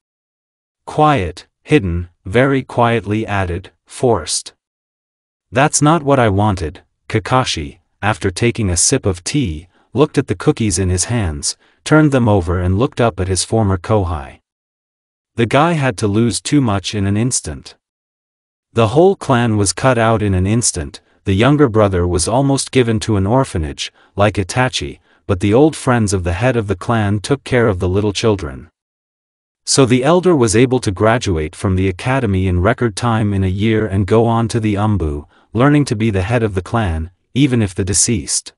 Quiet, hidden, very quietly added, forced. That's not what I wanted. Kakashi, after taking a sip of tea, looked at the cookies in his hands, turned them over and looked up at his former kohai. The guy had to lose too much in an instant. The whole clan was cut out in an instant. The younger brother was almost given to an orphanage, like Itachi, but the old friends of the head of the clan took care of the little children. So the elder was able to graduate from the academy in record time in a year and go on to the Umbu, learning to be the head of the clan, even if the deceased.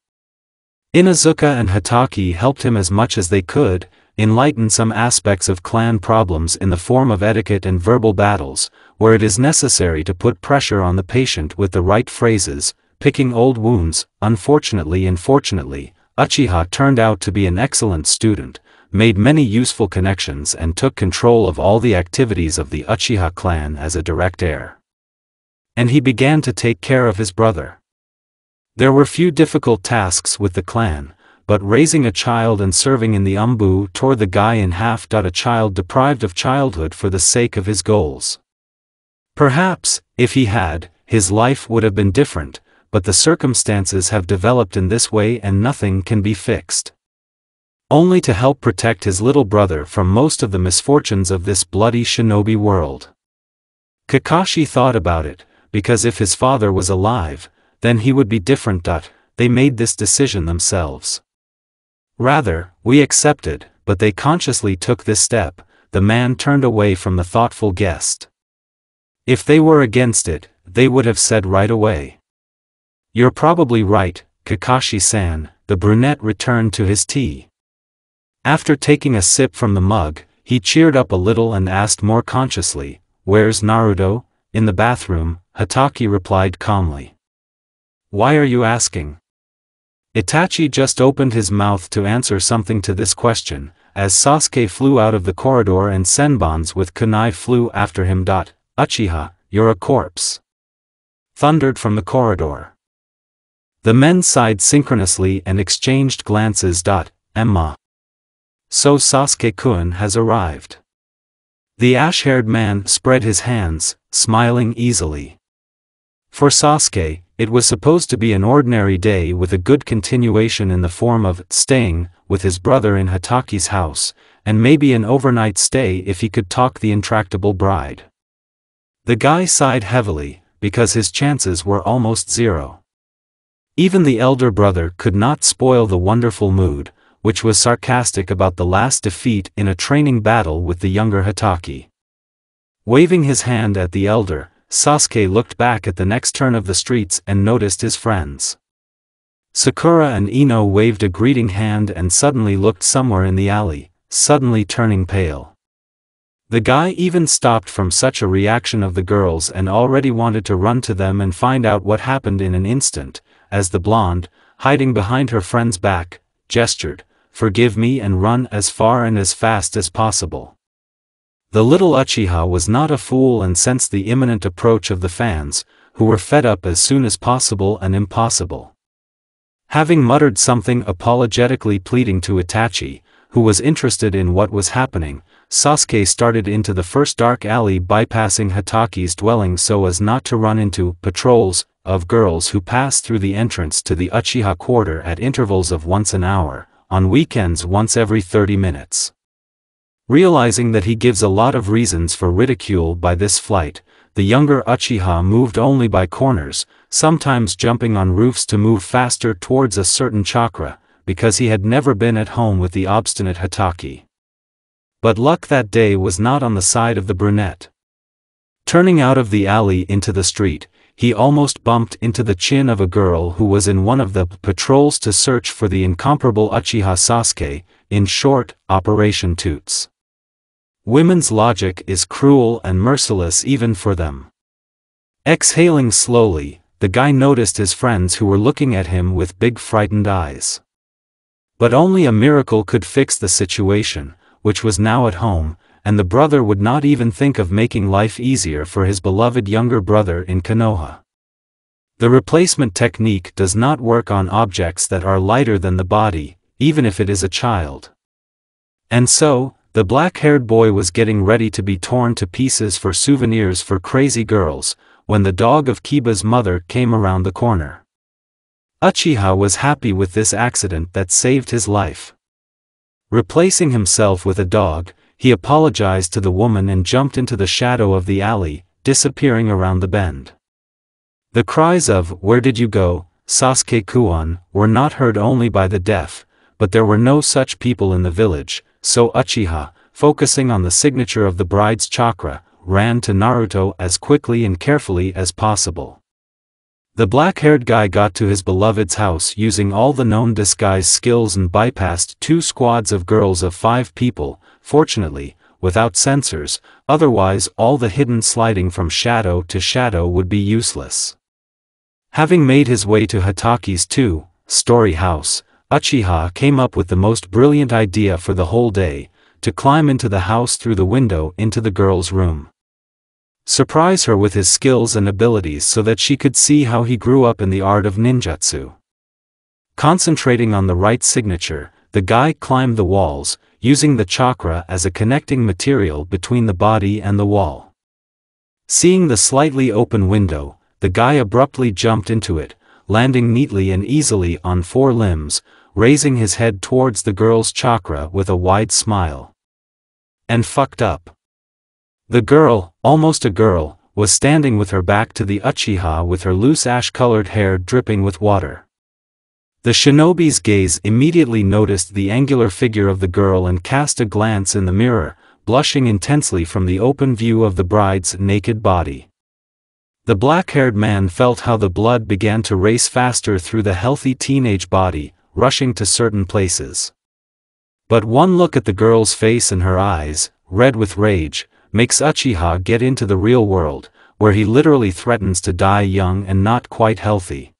Inuzuka and Hatake helped him as much as they could, enlighten some aspects of clan problems in the form of etiquette and verbal battles, where it is necessary to put pressure on the patient with the right phrases, picking old wounds. Unfortunately and fortunately, Uchiha turned out to be an excellent student, made many useful connections and took control of all the activities of the Uchiha clan as a direct heir. And he began to take care of his brother. There were few difficult tasks with the clan, but raising a child and serving in the Umbu tore the guy in half. A child deprived of childhood for the sake of his goals. Perhaps, if he had, his life would have been different, but the circumstances have developed in this way and nothing can be fixed. only to help protect his little brother from most of the misfortunes of this bloody shinobi world. Kakashi thought about it, because if his father was alive, then he would be different. They made this decision themselves. Rather, we accepted, but they consciously took this step. The man turned away from the thoughtful guest. If they were against it, they would have said right away. You're probably right, Kakashi-san. The brunette returned to his tea. After taking a sip from the mug, he cheered up a little and asked more consciously, "Where's Naruto?" "In the bathroom," Hatake replied calmly. "Why are you asking?" Itachi just opened his mouth to answer something to this question, as Sasuke flew out of the corridor and Senbons with kunai flew after him. "Uchiha, you're a corpse!" thundered from the corridor. The men sighed synchronously and exchanged glances. Emma. So Sasuke-kun has arrived. The ash-haired man spread his hands, smiling easily. For Sasuke, it was supposed to be an ordinary day with a good continuation in the form of staying with his brother in Hatake's house, and maybe an overnight stay if he could talk the intractable bride. The guy sighed heavily, because his chances were almost zero. Even the elder brother could not spoil the wonderful mood, which was sarcastic about the last defeat in a training battle with the younger Hatake. Waving his hand at the elder, Sasuke looked back at the next turn of the streets and noticed his friends. Sakura and Ino waved a greeting hand and suddenly looked somewhere in the alley, suddenly turning pale. The guy even stopped from such a reaction of the girls and already wanted to run to them and find out what happened in an instant, as the blonde, hiding behind her friend's back, gestured, "Forgive me," and run as far and as fast as possible. The little Uchiha was not a fool and sensed the imminent approach of the fans, who were fed up as soon as possible and impossible. Having muttered something apologetically pleading to Itachi, who was interested in what was happening, Sasuke started into the first dark alley, bypassing Hatake's dwelling so as not to run into patrols of girls who passed through the entrance to the Uchiha quarter at intervals of once an hour, on weekends once every 30 minutes. Realizing that he gives a lot of reasons for ridicule by this flight, the younger Uchiha moved only by corners, sometimes jumping on roofs to move faster towards a certain chakra, because he had never been at home with the obstinate Hatake. But luck that day was not on the side of the brunette. Turning out of the alley into the street, he almost bumped into the chin of a girl who was in one of the patrols to search for the incomparable Uchiha Sasuke, in short, Operation Toots. Women's logic is cruel and merciless even for them. Exhaling slowly, the guy noticed his friends who were looking at him with big frightened eyes. But only a miracle could fix the situation, which was now at home, and the brother would not even think of making life easier for his beloved younger brother in Konoha. The replacement technique does not work on objects that are lighter than the body, even if it is a child. And so, the black-haired boy was getting ready to be torn to pieces for souvenirs for crazy girls, when the dog of Kiba's mother came around the corner. Uchiha was happy with this accident that saved his life. Replacing himself with a dog, he apologized to the woman and jumped into the shadow of the alley, disappearing around the bend. The cries of "Where did you go, Sasuke-kun?" were not heard only by the deaf, but there were no such people in the village, so Uchiha, focusing on the signature of the bride's chakra, ran to Naruto as quickly and carefully as possible. The black-haired guy got to his beloved's house using all the known disguise skills and bypassed 2 squads of girls of 5 people, fortunately, without sensors, otherwise all the hidden sliding from shadow to shadow would be useless. Having made his way to Hatake's 2-story house, Uchiha came up with the most brilliant idea for the whole day, to climb into the house through the window into the girl's room. Surprise her with his skills and abilities so that she could see how he grew up in the art of ninjutsu. Concentrating on the right signature, the guy climbed the walls, using the chakra as a connecting material between the body and the wall. Seeing the slightly open window, the guy abruptly jumped into it, landing neatly and easily on 4 limbs, raising his head towards the girl's chakra with a wide smile. And fucked up. The girl, almost a girl, was standing with her back to the Uchiha with her loose ash-colored hair dripping with water. The shinobi's gaze immediately noticed the angular figure of the girl and cast a glance in the mirror, blushing intensely from the open view of the bride's naked body. The black-haired man felt how the blood began to race faster through the healthy teenage body, rushing to certain places. But one look at the girl's face and her eyes, red with rage, makes Uchiha get into the real world, where he literally threatens to die young and not quite healthy.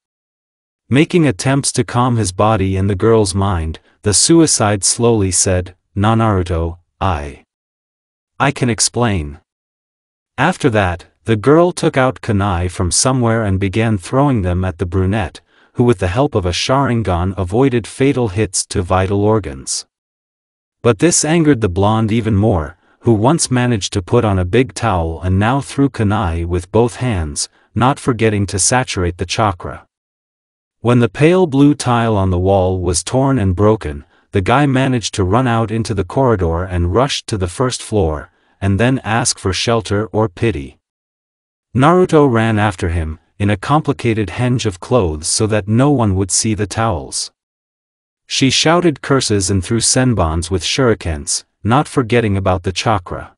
Making attempts to calm his body and the girl's mind, the suicide slowly said, "Na Naruto, I can explain." After that, the girl took out kunai from somewhere and began throwing them at the brunette, who with the help of a Sharingan avoided fatal hits to vital organs. But this angered the blonde even more, who once managed to put on a big towel and now threw kunai with both hands, not forgetting to saturate the chakra. When the pale blue tile on the wall was torn and broken, the guy managed to run out into the corridor and rushed to the first floor, and then ask for shelter or pity. Naruto ran after him, in a complicated henge of clothes so that no one would see the towels. She shouted curses and threw senbons with shurikens, not forgetting about the chakra.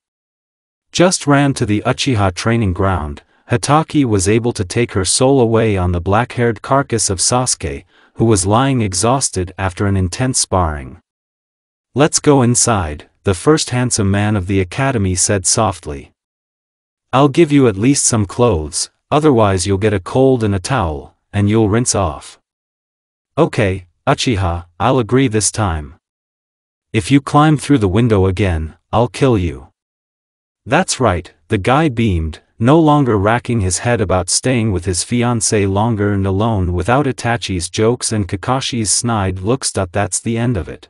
Just ran to the Uchiha training ground. Hatake was able to take her soul away on the black-haired carcass of Sasuke, who was lying exhausted after an intense sparring. "Let's go inside," the first handsome man of the academy said softly. "I'll give you at least some clothes, otherwise you'll get a cold and a towel, and you'll rinse off." "Okay, Uchiha, I'll agree this time. If you climb through the window again, I'll kill you." "That's right," the guy beamed, no longer racking his head about staying with his fiancée longer and alone without Itachi's jokes and Kakashi's snide looks. That's the end of it.